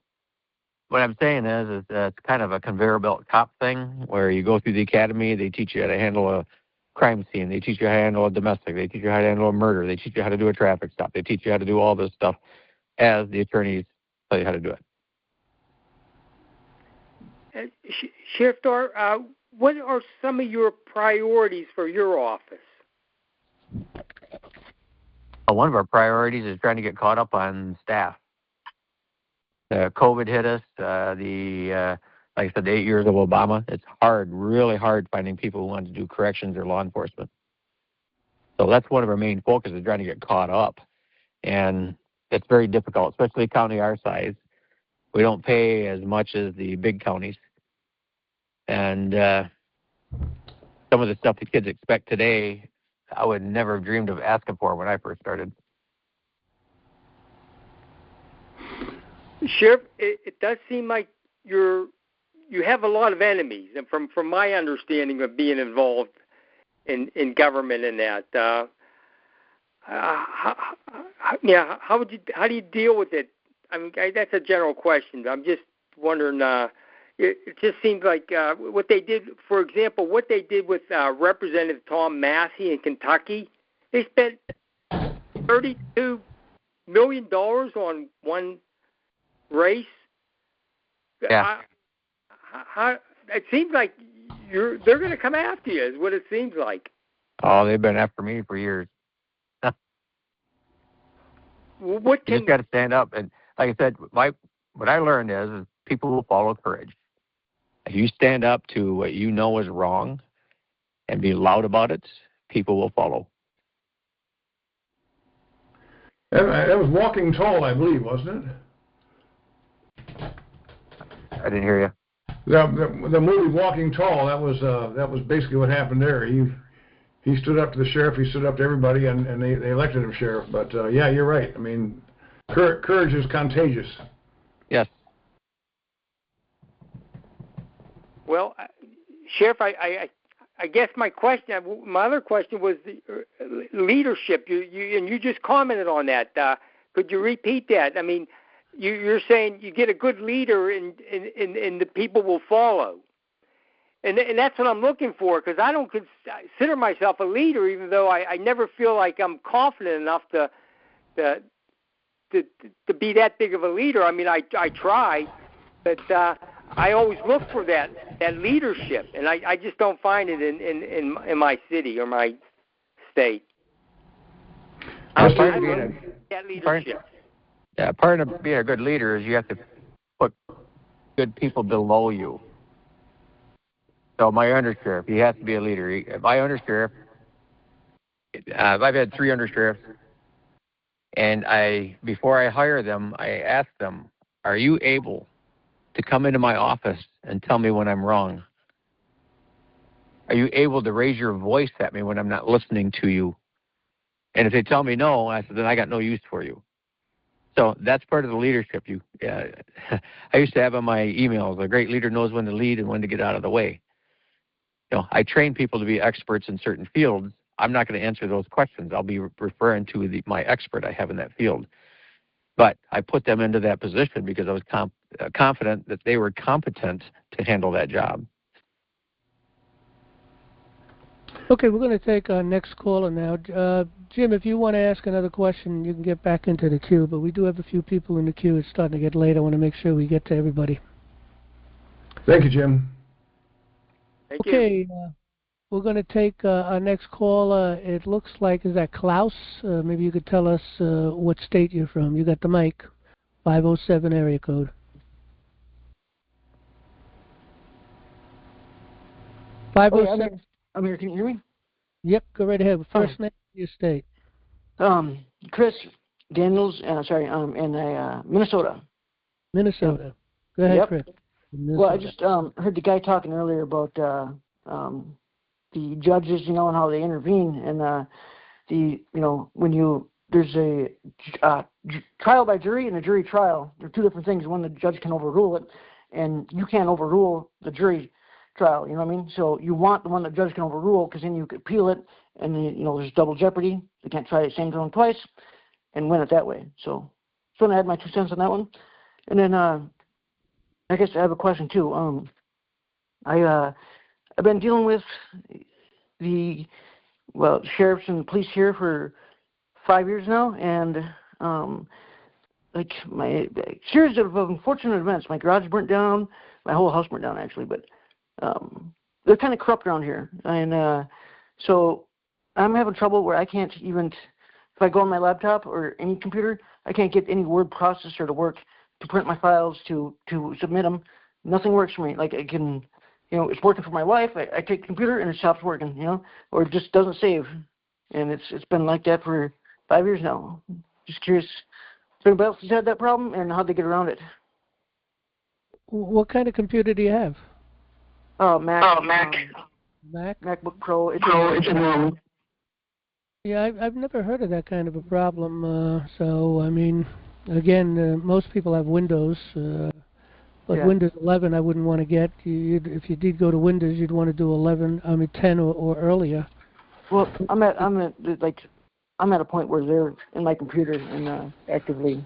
what I'm saying is it's kind of a conveyor belt cop thing where you go through the academy, they teach you how to handle a crime scene, they teach you how to handle a domestic, they teach you how to handle a murder, they teach you how to do a traffic stop, they teach you how to do all this stuff as the attorneys tell you how to do it. Sheriff Dar, what are some of your priorities for your office? One of our priorities is trying to get caught up on staff. COVID hit us. Like I said, the 8 years of Obama, it's hard, really hard finding people who want to do corrections or law enforcement. So that's one of our main focuses, trying to get caught up. And it's very difficult, especially a county our size. We don't pay as much as the big counties. And some of the stuff the kids expect today, I would never have dreamed of asking for when I first started. Sheriff, it does seem like you have a lot of enemies, and from my understanding of being involved in government and that, how do you deal with it? I mean, that's a general question. I'm just wondering. It just seems like what they did, for example, what they did with Representative Tom Massey in Kentucky. They spent $32 million on one race. Yeah. It seems like they're going to come after you. Is what it seems like. Oh, they've been after me for years. You just got to stand up, and like I said, what I learned is people will follow courage. If you stand up to what you know is wrong and be loud about it, people will follow. That was Walking Tall, I believe, wasn't it? I didn't hear you. The movie Walking Tall, that was basically what happened there. He stood up to the sheriff, he stood up to everybody, and they elected him sheriff. But yeah, you're right. I mean, courage is contagious. Yes. Well, Sheriff, I guess my other question was the leadership. You just commented on that. Could you repeat that? I mean, you're saying you get a good leader and the people will follow. And that's what I'm looking for, because I don't consider myself a leader, even though I never feel like I'm confident enough to be that big of a leader. I mean, I try, but I always look for that leadership, and I just don't find it in my city or my state. Part of being a good leader is you have to put good people below you. So my undersheriff, he has to be a leader. My undersheriff, I've had 3 undersheriffs, and before I hire them, I ask them, are you able to come into my office and tell me when I'm wrong? Are you able to raise your voice at me when I'm not listening to you? And if they tell me no, I said, then I got no use for you. So that's part of the leadership. I used to have on my emails, a great leader knows when to lead and when to get out of the way. I train people to be experts in certain fields. I'm not going to answer those questions. I'll be referring to my expert I have in that field. But I put them into that position because I was confident that they were competent to handle that job. Okay, we're going to take our next caller now. Jim, if you want to ask another question, you can get back into the queue, but we do have a few people in the queue. It's starting to get late. I want to make sure we get to everybody. Thank you, Jim. Okay, we're going to take our next call. It looks like, is that Klaus? Maybe you could tell us what state you're from. You got the mic. 507 area code. 507. I'm here. Can you hear me? Yep, go right ahead. First name, your state. Chris Daniels, in Minnesota. Minnesota. Go ahead, yep. Chris. Well, I just heard the guy talking earlier about the judges, and how they intervene, and when there's a trial by jury and a jury trial. They're two different things. One, the judge can overrule it, and you can't overrule the jury trial. You know what I mean? So you want the one the judge can overrule, because then you could appeal it, and there's double jeopardy. They can't try the same zone twice and win it that way. So I had my 2 cents on that one, and then I guess I have a question too. I've been dealing with the sheriffs and police here for 5 years now, and my series of unfortunate events. My garage burnt down, my whole house burnt down actually, but they're kind of corrupt around here, and so I'm having trouble where I can't even, if I go on my laptop or any computer, I can't get any word processor to work to print my files to submit them. Nothing works for me. Like I can, it's working for my wife. I take the computer and it stops working, or it just doesn't save, and it's been like that for 5 years now. Just curious if anybody else has had that problem and how they get around it. What kind of computer do you have? Mac. Mac? MacBook Pro. It's enormous. Yeah, I've never heard of that kind of a problem. So, I mean, again, most people have Windows, but Yeah. Windows 11 I wouldn't want to get. If you did go to Windows, you'd want to do 10 or earlier. Well, I'm at a point where they're in my computer and actively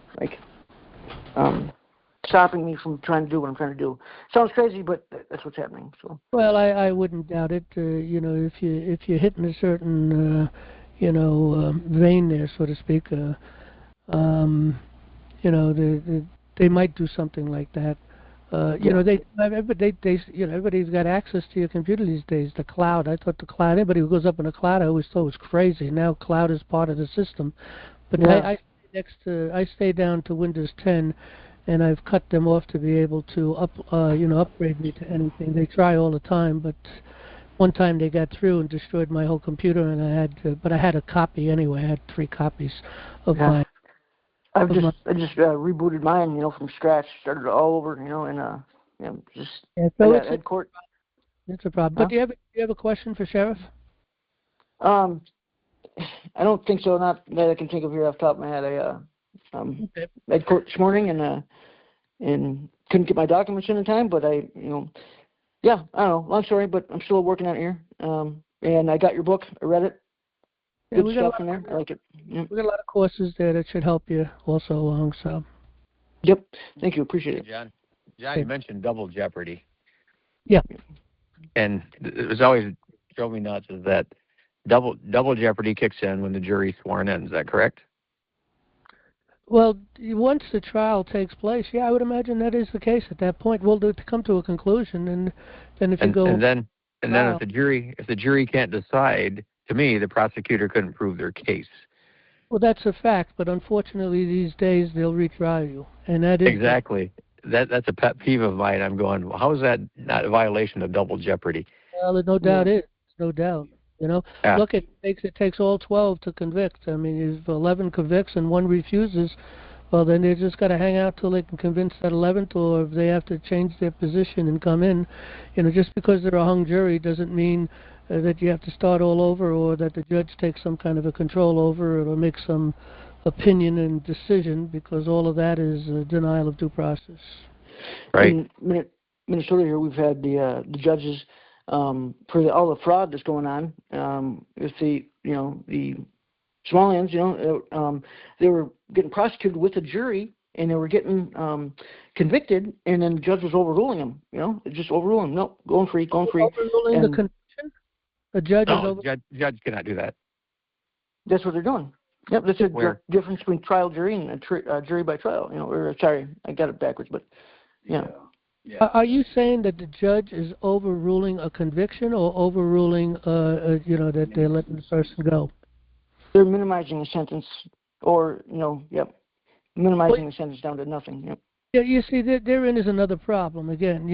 stopping me from trying to do what I'm trying to do. Sounds crazy, but that's what's happening. So. Well, I wouldn't doubt it. If you're hitting a certain vein there, so to speak, they might do something like that. Everybody's got access to your computer these days. The cloud. I thought the cloud. Anybody who goes up in the cloud, I always thought it was crazy. Now cloud is part of the system. But yeah. I stay down to Windows 10, and I've cut them off to be able to upgrade me to anything. They try all the time, but one time they got through and destroyed my whole computer, and I had a copy anyway. I had 3 copies of mine. I just rebooted mine, from scratch, started all over, and just. Yeah, so it's court. It's a problem. But do you have a question for Sheriff? I don't think so. Not that I can think of here off the top of my head. I had court this morning and couldn't get my documents in time, but I don't know. Long story, but I'm still working on it here. And I got your book. I read it. Yeah, Good stuff in there. I like it. Yeah. We got a lot of courses there that should help you also along. So. Yep. Thank you. Appreciate it. John, you mentioned double jeopardy. Yeah. And it was always drove me nuts is that double jeopardy kicks in when the jury's sworn in. Is that correct? Well, once the trial takes place, I would imagine that is the case at that point. We'll come to a conclusion, and then if you go and then if the jury can't decide, to me, the prosecutor couldn't prove their case. Well, that's a fact, but unfortunately, these days they'll retry you, and that is exactly that's a pet peeve of mine. I'm going, well, how is that not a violation of double jeopardy? Well, no doubt is, no doubt. Yeah. Look, it takes all 12 to convict. I mean, if 11 convicts and 1 refuses, well, then they just got to hang out till they can convince that 11th, or if they have to change their position and come in. Just because they're a hung jury doesn't mean that you have to start all over, or that the judge takes some kind of a control over it or make some opinion and decision, because all of that is a denial of due process. Right. In Minnesota here, we've had the judges for all the fraud that's going on with the small ends. They were getting prosecuted with a jury, and they were getting convicted, and then the judge was overruling them. Just overruling. No, going free. Overruling the conviction. The judge judge cannot do that. That's what they're doing. Yep, that's the difference between trial jury and a jury by trial. Sorry, I got it backwards, but yeah. Are you saying that the judge is overruling a conviction, or overruling, that they're letting the person go? They're minimizing the sentence, or minimizing the sentence down to nothing. Yep. Yeah, you see, therein is another problem. Again,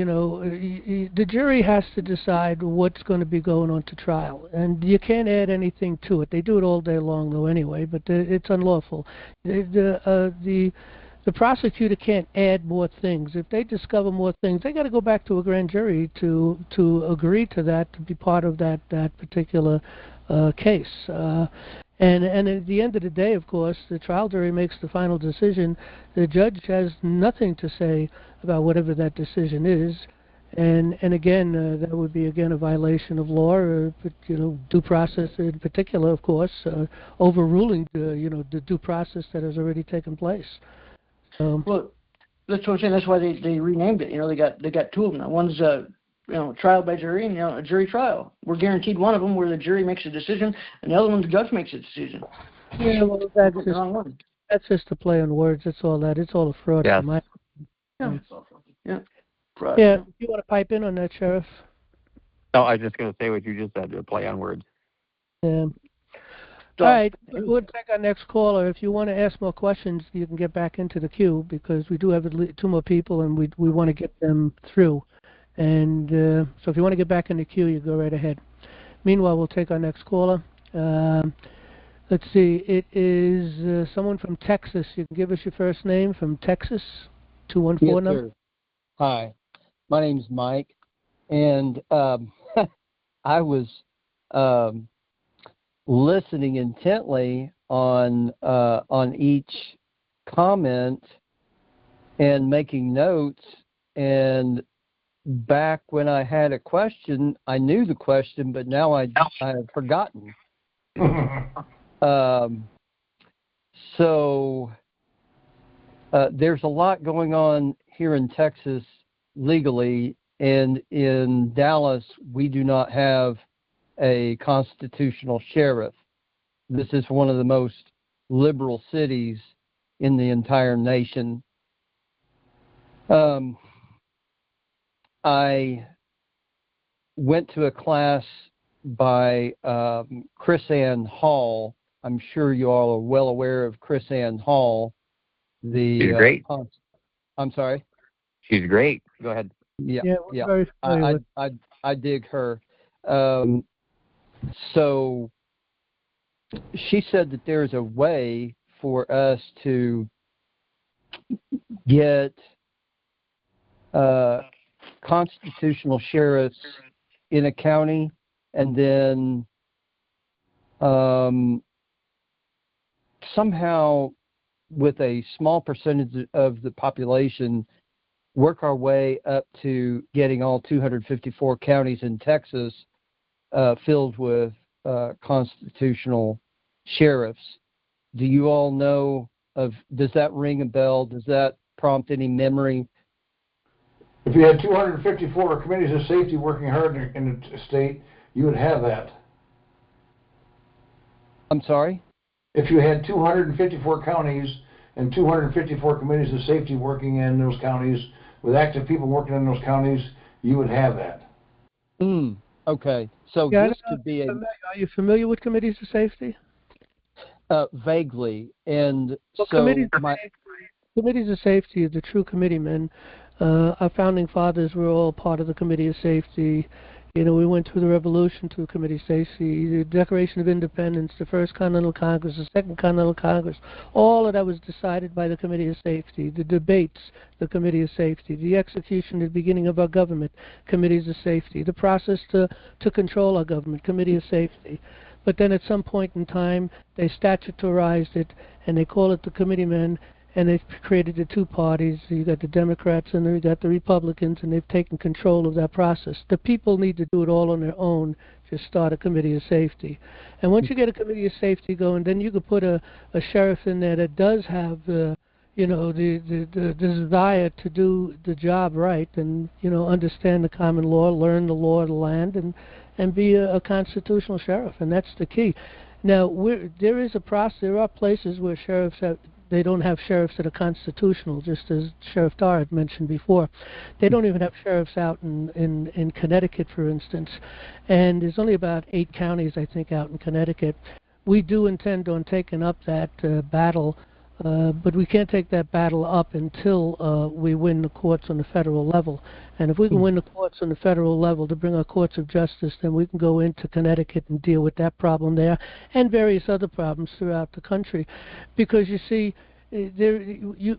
the jury has to decide what's going to be going on to trial, and you can't add anything to it. They do it all day long, though, anyway, but it's unlawful. The prosecutor can't add more things. If they discover more things, they got to go back to a grand jury to agree to that, to be part of that particular case. And at the end of the day, of course, the trial jury makes the final decision. The judge has nothing to say about whatever that decision is. And again, that would be, again, a violation of law, due process in particular, of course, overruling, the due process that has already taken place. Well, that's what I'm saying. That's why they renamed it. They got 2 of them. One's trial by jury, and a jury trial. We're guaranteed one of them where the jury makes a decision, and the other one the judge makes a decision. Yeah, well, that's just a play on words. That's all that. It's all a fraud. Yeah. Yeah. Yeah. You want to pipe in on that, Sheriff? No, I was just going to say what you just said, to play on words. Yeah. So, All right, we'll take our next caller. If you want to ask more questions, you can get back into the queue because we do have at least 2 more people, and we want to get them through. And so if you want to get back in the queue, you go right ahead. Meanwhile, we'll take our next caller. Let's see. It is someone from Texas. You can give us your first name from Texas, 214 Yes, number. sir. Hi, my name's Mike, and I was listening intently on each comment and making notes. And back when I had a question, I knew the question, but now I have forgotten. So there's a lot going on here in Texas legally, and in Dallas, we do not have a constitutional sheriff. This is one of the most liberal cities in the entire nation. I went to a class by Chris Ann Hall. I'm sure you all are well aware of Chris Ann Hall. She's great. I'm sorry? She's great. Go ahead. Yeah, we're very familiar with. I dig her. So she said that there's a way for us to get constitutional sheriffs in a county, and then somehow with a small percentage of the population work our way up to getting all 254 counties in Texas filled with constitutional sheriffs. Do you all know of, does that ring a bell? Does that prompt any memory? If you had 254 committees of safety working hard in the state, you would have that. I'm sorry? If you had 254 counties and 254 committees of safety working in those counties, with active people working in those counties, you would have that. Okay. So Yeah, this could be a... Are you familiar with committees of safety? Vaguely. And well, so committees of safety are the true committeemen. Our founding fathers were all part of the Committee of Safety. You know, we went through the Revolution through the Committee of Safety, the Declaration of Independence, the First Continental Congress, the Second Continental Congress. All of that was decided by the Committee of Safety. The debates, the Committee of Safety. The execution at the beginning of our government, Committees of Safety. The process to control our government, Committee of Safety. But then at some point in time, they statutorized it, and they call it the Committeemen, and they've created the 2 parties. You got the Democrats and you got the Republicans, and they've taken control of that process. The people need to do it all on their own. Just start a Committee of Safety. And once you get a Committee of Safety going, then you could put a sheriff in there that does have the desire to do the job right, and understand the common law, learn the law of the land, and be a constitutional sheriff. And that's the key. Now, there is a process. There are places where sheriffs they don't have sheriffs that are constitutional, just as Sheriff Dar had mentioned before. They don't even have sheriffs out in Connecticut, for instance. And there's only about 8 counties, I think, out in Connecticut. We do intend on taking up that battle, but we can't take that battle up until we win the courts on the federal level. And if we can win the courts on the federal level to bring our courts of justice, then we can go into Connecticut and deal with that problem there and various other problems throughout the country. Because you see,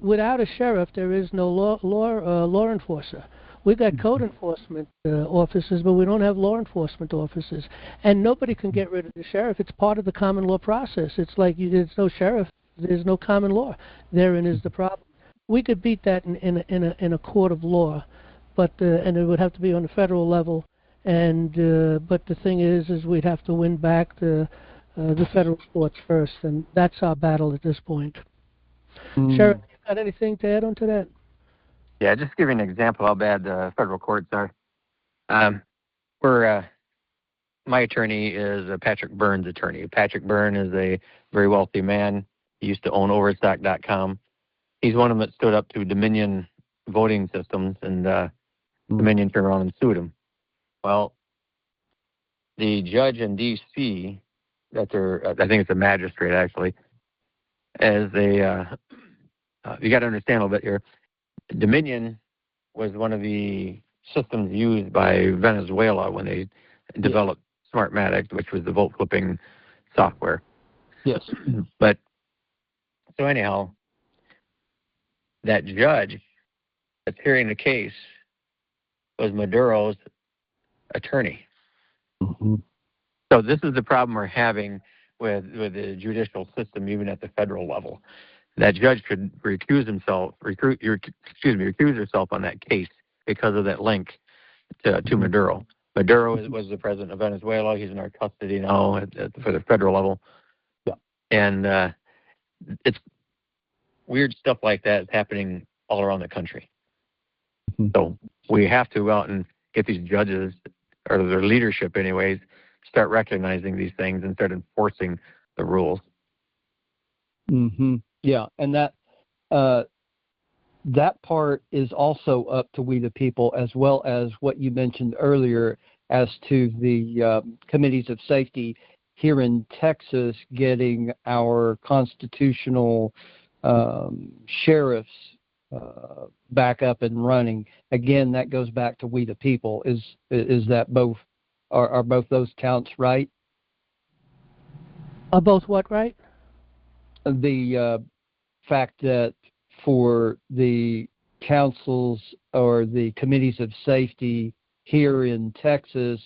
without a sheriff, there is no law enforcer. We got code enforcement officers, but we don't have law enforcement officers. And nobody can get rid of the sheriff. It's part of the common law process. It's like there's no sheriff, there's no common law. Therein is the problem. We could beat that in a court of law, but and it would have to be on the federal level. And but the thing is we'd have to win back the federal courts first, and that's our battle at this point. Sheriff, you got anything to add on to that? Yeah, just give you an example how bad the federal courts are. My attorney is Patrick Byrne's attorney. Patrick Byrne is a very wealthy man. He used to own Overstock.com. He's one of them that stood up to Dominion voting systems, and Dominion turned around and sued him. Well, the judge in D.C., I think it's a magistrate actually, as you got to understand a little bit here. Dominion was one of the systems used by Venezuela when they developed Smartmatic, which was the vote flipping software. Yes. But so anyhow, that judge that's hearing the case was Maduro's attorney. Mm-hmm. So this is the problem we're having with the judicial system, even at the federal level. That judge could recuse herself on that case because of that link to Maduro. Maduro was the president of Venezuela. He's in our custody now for the federal level. Yeah. And it's weird stuff like that is happening all around the country. Mm-hmm. So we have to go out and get these judges, or their leadership anyways, start recognizing these things and start enforcing the rules. Mm-hmm. Yeah, and that part is also up to we the people, as well as what you mentioned earlier as to the committees of safety here in Texas getting our constitutional sheriffs back up and running. Again, that goes back to we the people. Is that both? Are both those counts right? Are both what right? The fact that for the councils or the committees of safety here in Texas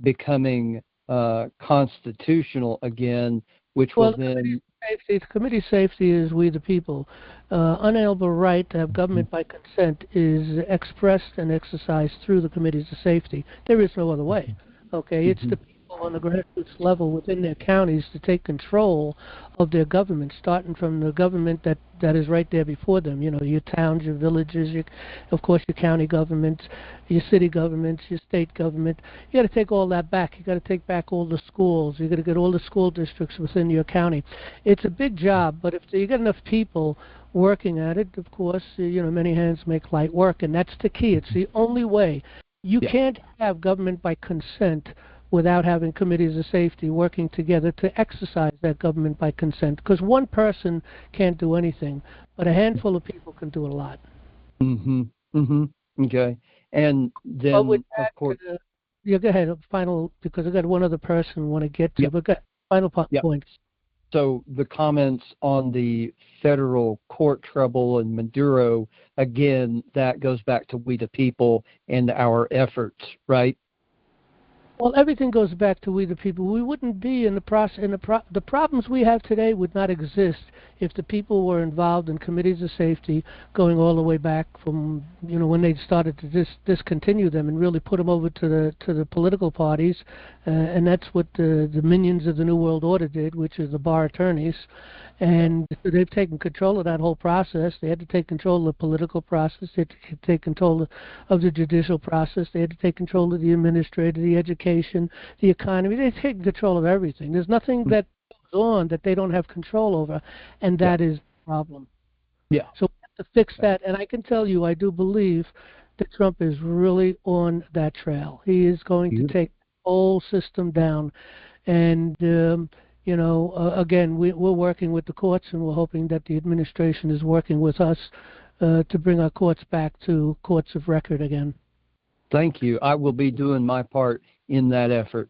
becoming constitutional again, which will then... The committee safety is we the people. Unalienable right to have government by consent is expressed and exercised through the committees of safety. There is no other way. Okay, it's the people on the grassroots level within their counties to take control of their government, starting from the government that is right there before them. You know, your towns, your villages, of course your county governments, your city governments, your state government. You got to take all that back. You got to take back all the schools. You got to get all the school districts within your county. It's a big job, but if you get enough people working at it, of course, many hands make light work, and that's the key. It's the only way. You can't have government by consent without having committees of safety working together to exercise that government by consent, because one person can't do anything, but a handful of people can do a lot. Okay. And then, of course... go ahead, final, because I've got one other person I want to get to, but final points. So the comments on the federal court trouble and Maduro, again, that goes back to we the people and our efforts, right? Well, everything goes back to we the people. We wouldn't be in the process. The problems we have today would not exist if the people were involved in committees of safety, going all the way back from when they started to discontinue them and really put them over to the political parties, and that's what the minions of the New World Order did, which is the bar attorneys, and they've taken control of that whole process. They had to take control of the political process. They had to take control of the judicial process. They had to take control of the administrative, the education, the economy. They've taken control of everything. There's nothing that goes on that they don't have control over, and that is the problem. Yeah. So we have to fix that, and I can tell you, I do believe that Trump is really on that trail. He is going to take the whole system down, and again, we're working with the courts, and we're hoping that the administration is working with us to bring our courts back to courts of record again. Thank you. I will be doing my part in that effort.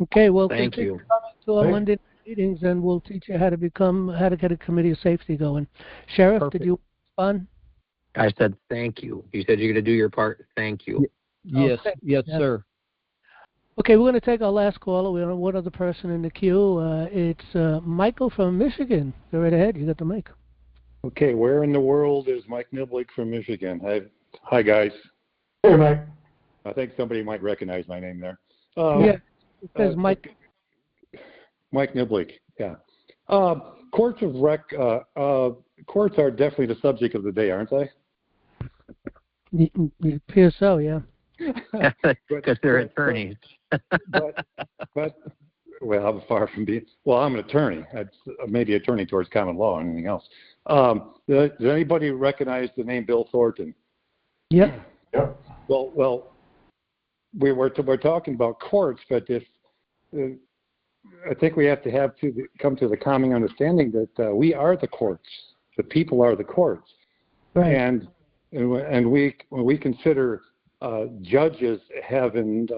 Okay, well, thank you. Coming to our Monday meetings, and we'll teach you how to get a committee of safety going. Sheriff, Did you respond? I said thank you. You said you're going to do your part. Thank you. Yes, yes, sir. Okay, we're going to take our last caller. We have one other person in the queue. It's Michael from Michigan. Go right ahead. You got the mic. Okay, where in the world is Mike Niblick from Michigan? Hi, guys. Hey, Mike. I think somebody might recognize my name there. It says Mike. Mike Niblick, yeah. Courts are definitely the subject of the day, aren't they? It appears so, yeah. Because they're attorneys. but well, I'm far from being. Well, I'm an attorney. Maybe attorney towards common law and anything else. Does anybody recognize the name Bill Thornton? Yeah. Well, we're talking about courts, but if I think we have to come to the common understanding that we are the courts. The people are the courts, right. and when we consider judges having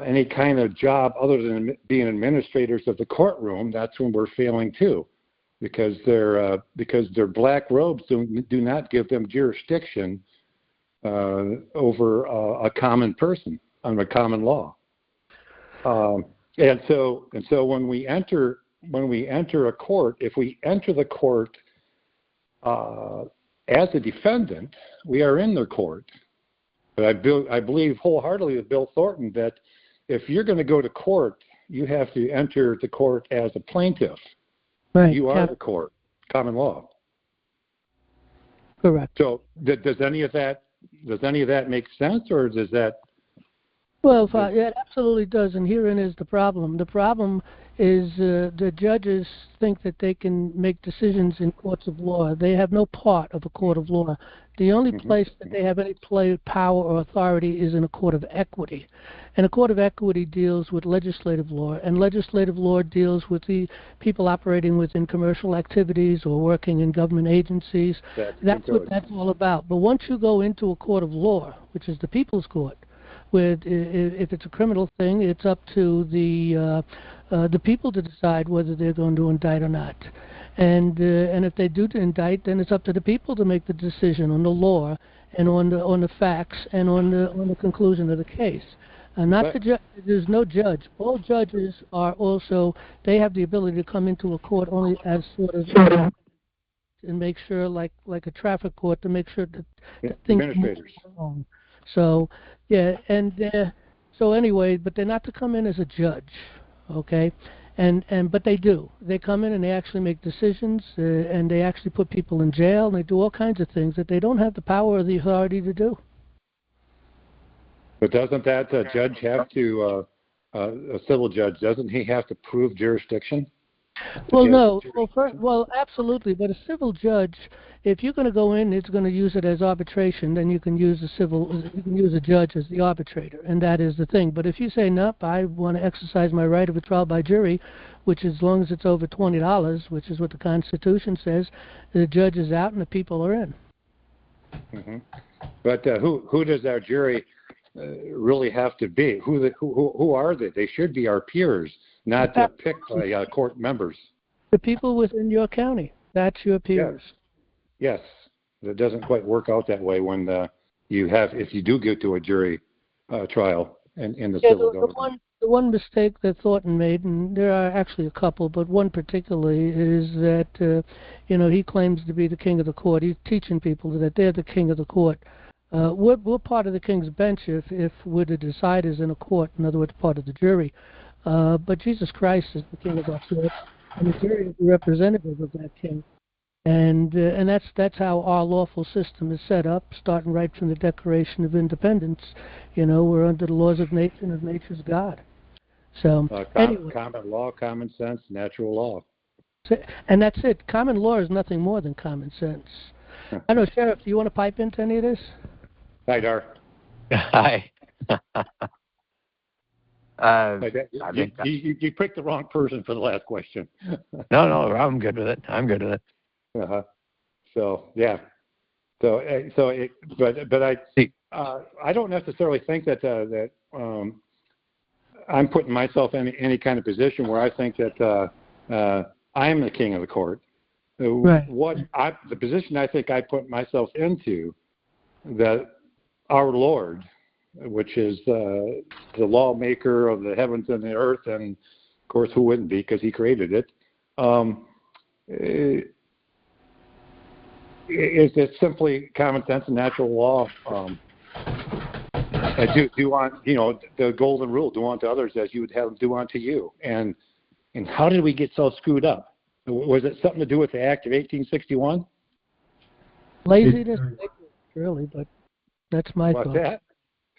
any kind of job other than being administrators of the courtroom, that's when we're failing too, because their black robes do not give them jurisdiction over a common person under common law. And so when we enter a court, if we enter the court as a defendant, we are in the court. But I believe wholeheartedly with Bill Thornton that if you're going to go to court, you have to enter the court as a plaintiff. Right. You are the court, common law. Correct. So does any of that make sense, or does that? Well, it absolutely does, and herein is the problem. The problem is the judges think that they can make decisions in courts of law. They have no part of a court of law. The only place that they have any power or authority is in a court of equity. And a court of equity deals with legislative law, and legislative law deals with the people operating within commercial activities or working in government agencies. That's what that's all about. But once you go into a court of law, which is the people's court, if it's a criminal thing, it's up to the people to decide whether they're going to indict or not. And if they do indict, then it's up to the people to make the decision on the law and on the facts and on the conclusion of the case. Not the judge. There's no judge. All judges are also, they have the ability to come into a court only as sort of and make sure, like a traffic court, to make sure that things move along. So, yeah, and so anyway, but they're not to come in as a judge, okay? But they do. They come in and they actually make decisions, and they actually put people in jail, and they do all kinds of things that they don't have the power or the authority to do. But doesn't that judge have to, a civil judge, doesn't he have to prove jurisdiction? Well, no. Well, absolutely. But a civil judge, if you're going to go in, it's going to use it as arbitration. Then you can use a judge as the arbitrator, and that is the thing. But if you say, nope, I want to exercise my right of a trial by jury, which as long as it's over $20, which is what the Constitution says, the judge is out and the people are in. Mm-hmm. But who does our jury really have to be? Who are they? They should be our peers, not picked by court members. The people within your county. That's your peers. Yes. It doesn't quite work out that way when if you do get to a jury trial in the civil government. The one mistake that Thornton made, and there are actually a couple, but one particularly, is that he claims to be the king of the court. He's teaching people that they're the king of the court. We're part of the king's bench if we're the deciders in a court, in other words, part of the jury. But Jesus Christ is the king of our court, and the jury is the representative of that king. And that's how our lawful system is set up, starting right from the Declaration of Independence. We're under the laws of nature, and nature's God. So anyway. Common law, common sense, natural law. And that's it. Common law is nothing more than common sense. I know, Sheriff, do you want to pipe into any of this? Hi, Dar. Hi. You picked the wrong person for the last question. No, I'm good with it. Uh-huh. So yeah. But I don't necessarily think that I'm putting myself in any kind of position where I think that I am the king of the court. Right. The position I think I put myself into, that our Lord, which is the lawmaker of the heavens and the earth, and of course who wouldn't be because he created it, is it simply common sense and natural law. Do on the golden rule, do unto others as you would have them do unto you. And how did we get so screwed up? Was it something to do with the Act of 1861? Laziness, really, but that's my thought.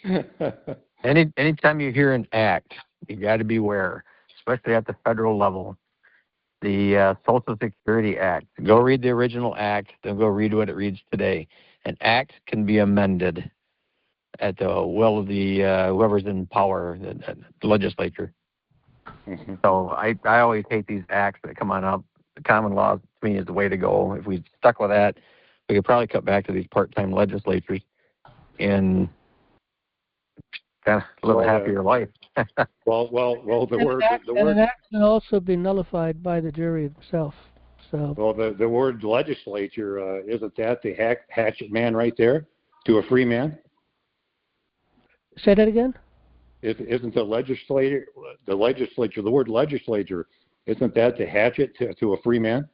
That? Anytime you hear an act, you got to beware, especially at the federal level. The Social Security Act. Go read the original act, then go read what it reads today. An act can be amended. at the will of the whoever's in power, the legislature. Mm-hmm. So I always hate these acts that come on up. The common law to me is the way to go. If we stuck with that, we could probably cut back to these part-time legislatures and kind of live a happier life. well, the word an act can also be nullified by the jury itself. So. Well, the word legislature, isn't that the hatchet man right there to a free man? Say that again? Isn't the legislature, the word legislature, isn't that the hatchet to a free man?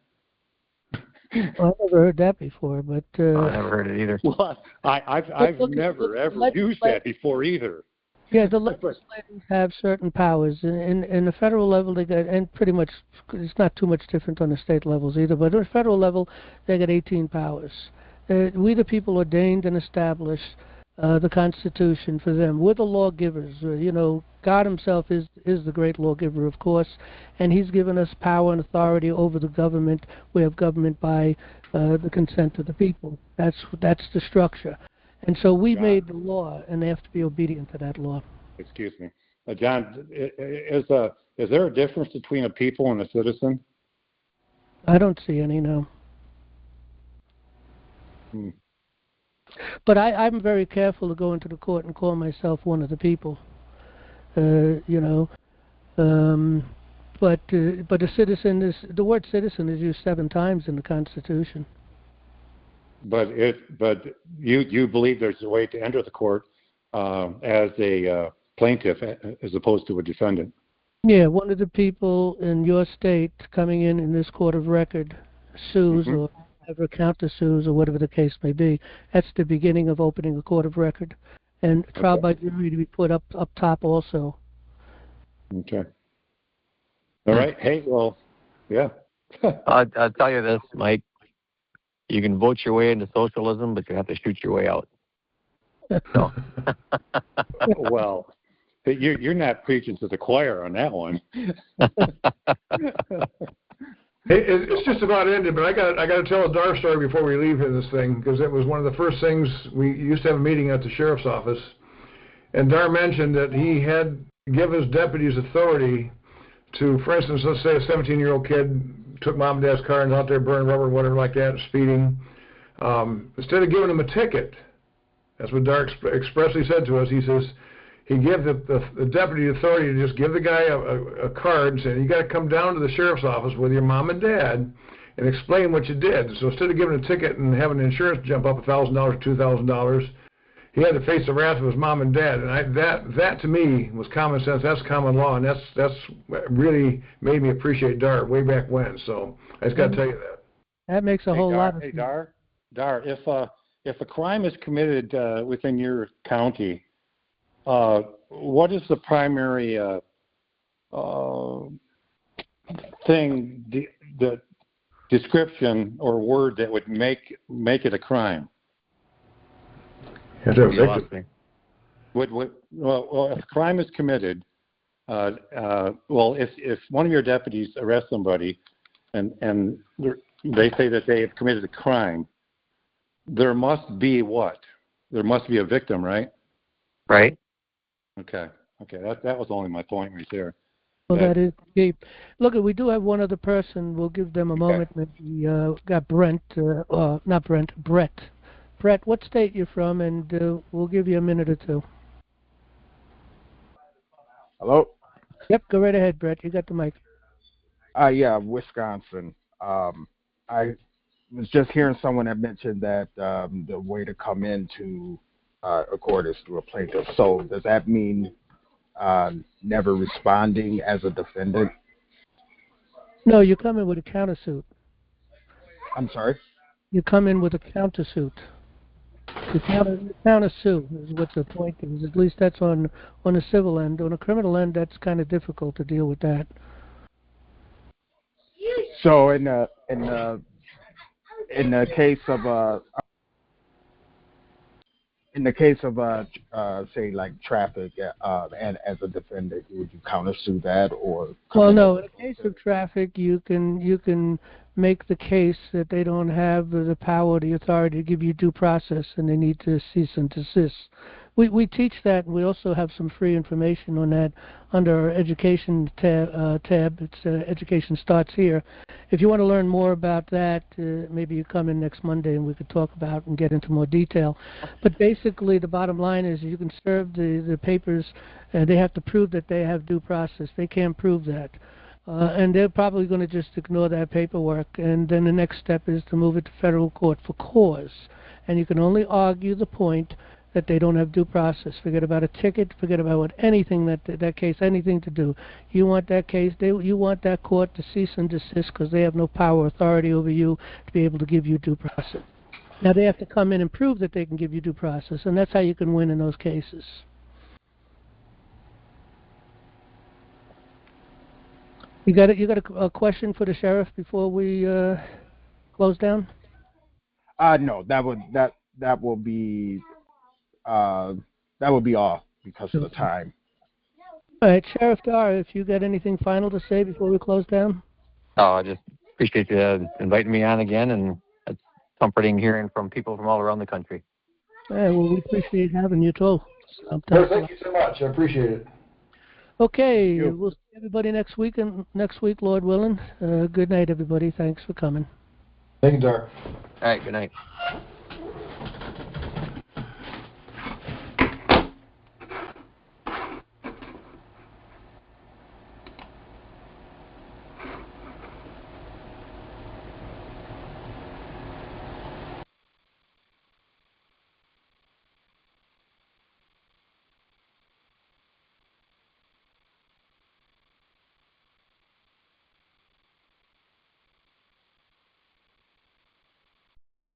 Well, I've never heard that before, but... I never heard it either. Well, I've never ever used that before either. Yeah, the legislators have certain powers. In the federal level, they got, and pretty much, it's not too much different on the state levels either, but at the federal level, they got 18 powers. We the people ordained and established the Constitution for them. We're the lawgivers. God himself is the great lawgiver, of course, and he's given us power and authority over the government. We have government by the consent of the people. That's the structure. And so we made the law, and they have to be obedient to that law. Excuse me. John, is there a difference between a people and a citizen? I don't see any, no. But I'm very careful to go into the court and call myself one of the people. But a citizen is, the word citizen is used 7 times in the Constitution. But you believe there's a way to enter the court as a plaintiff as opposed to a defendant? Yeah, one of the people in your state coming in this court of record sues or ever counter-sues or whatever the case may be. That's the beginning of opening a court of record. And trial by jury to be put up top also. Okay. All right. Hey, well, yeah. I'll tell you this, Mike. You can vote your way into socialism, but you have to shoot your way out. So. Well, you're not preaching to the choir on that one. Hey, it's just about ended, but I got to tell a Dar story before we leave this thing, because it was one of the first things. We used to have a meeting at the sheriff's office, and Dar mentioned that he had given his deputies authority to, for instance, let's say a 17-year-old kid took mom and dad's car and out there burning rubber, whatever like that, speeding. Instead of giving him a ticket, that's what Dar expressly said to us. He says he gave the deputy authority to just give the guy a card and say, you got to come down to the sheriff's office with your mom and dad and explain what you did. So instead of giving a ticket and having the insurance jump up $1,000 or $2,000, he had to face the wrath of his mom and dad. And that to me was common sense. That's common law, and that's what really made me appreciate Dar way back when. So I just got to tell you that. That makes a whole lot of sense. Dar, if a crime is committed within your county, what is the primary thing, the description or word that would make it a crime? Well, if a crime is committed, if one of your deputies arrests somebody and they say that they have committed a crime, there must be what? There must be a victim, right? Right. Okay. That was only my point right there. Well, that is deep. Look, we do have one other person. We'll give them a moment. Maybe got Brent, not Brent, Brett. Brett, what state you're from, and we'll give you a minute or two. Hello? Yep, go right ahead, Brett. You got the mic. Yeah, Wisconsin. I was just hearing someone that mentioned that the way to come into a court is through a plaintiff. So does that mean never responding as a defendant? No, you come in with a countersuit. I'm sorry? You come in with a countersuit. The countersuit is what the point is. At least that's on a civil end. On a criminal end, that's kind of difficult to deal with that. So in the case of say like traffic, and as a defendant, would you countersue that or? Well, no. In the case of traffic, you can make the case that they don't have the power, the authority to give you due process, and they need to cease and desist. We teach that, and we also have some free information on that under our education tab. It's Education Starts Here. If you want to learn more about that, maybe you come in next Monday and we could talk about and get into more detail. But basically, the bottom line is you can serve the papers, and they have to prove that they have due process. They can't prove that. And they're probably going to just ignore that paperwork, and then the next step is to move it to federal court for cause. And you can only argue the point that they don't have due process. Forget about a ticket, forget about anything that case, anything to do. You want that case, you want that court to cease and desist because they have no power or authority over you to be able to give you due process. Now they have to come in and prove that they can give you due process, and that's how you can win in those cases. You got a question for the sheriff before we close down? No, that will be all because of the time. All right, Sheriff Dar, if you got anything final to say before we close down? Oh, I just appreciate you inviting me on again, and it's comforting hearing from people from all around the country. All right, well, we appreciate having you too. Thank you so much. I appreciate it. Okay, we'll see everybody next week, Lord willing. Good night, everybody. Thanks for coming. Thank you, Dar. All right, good night.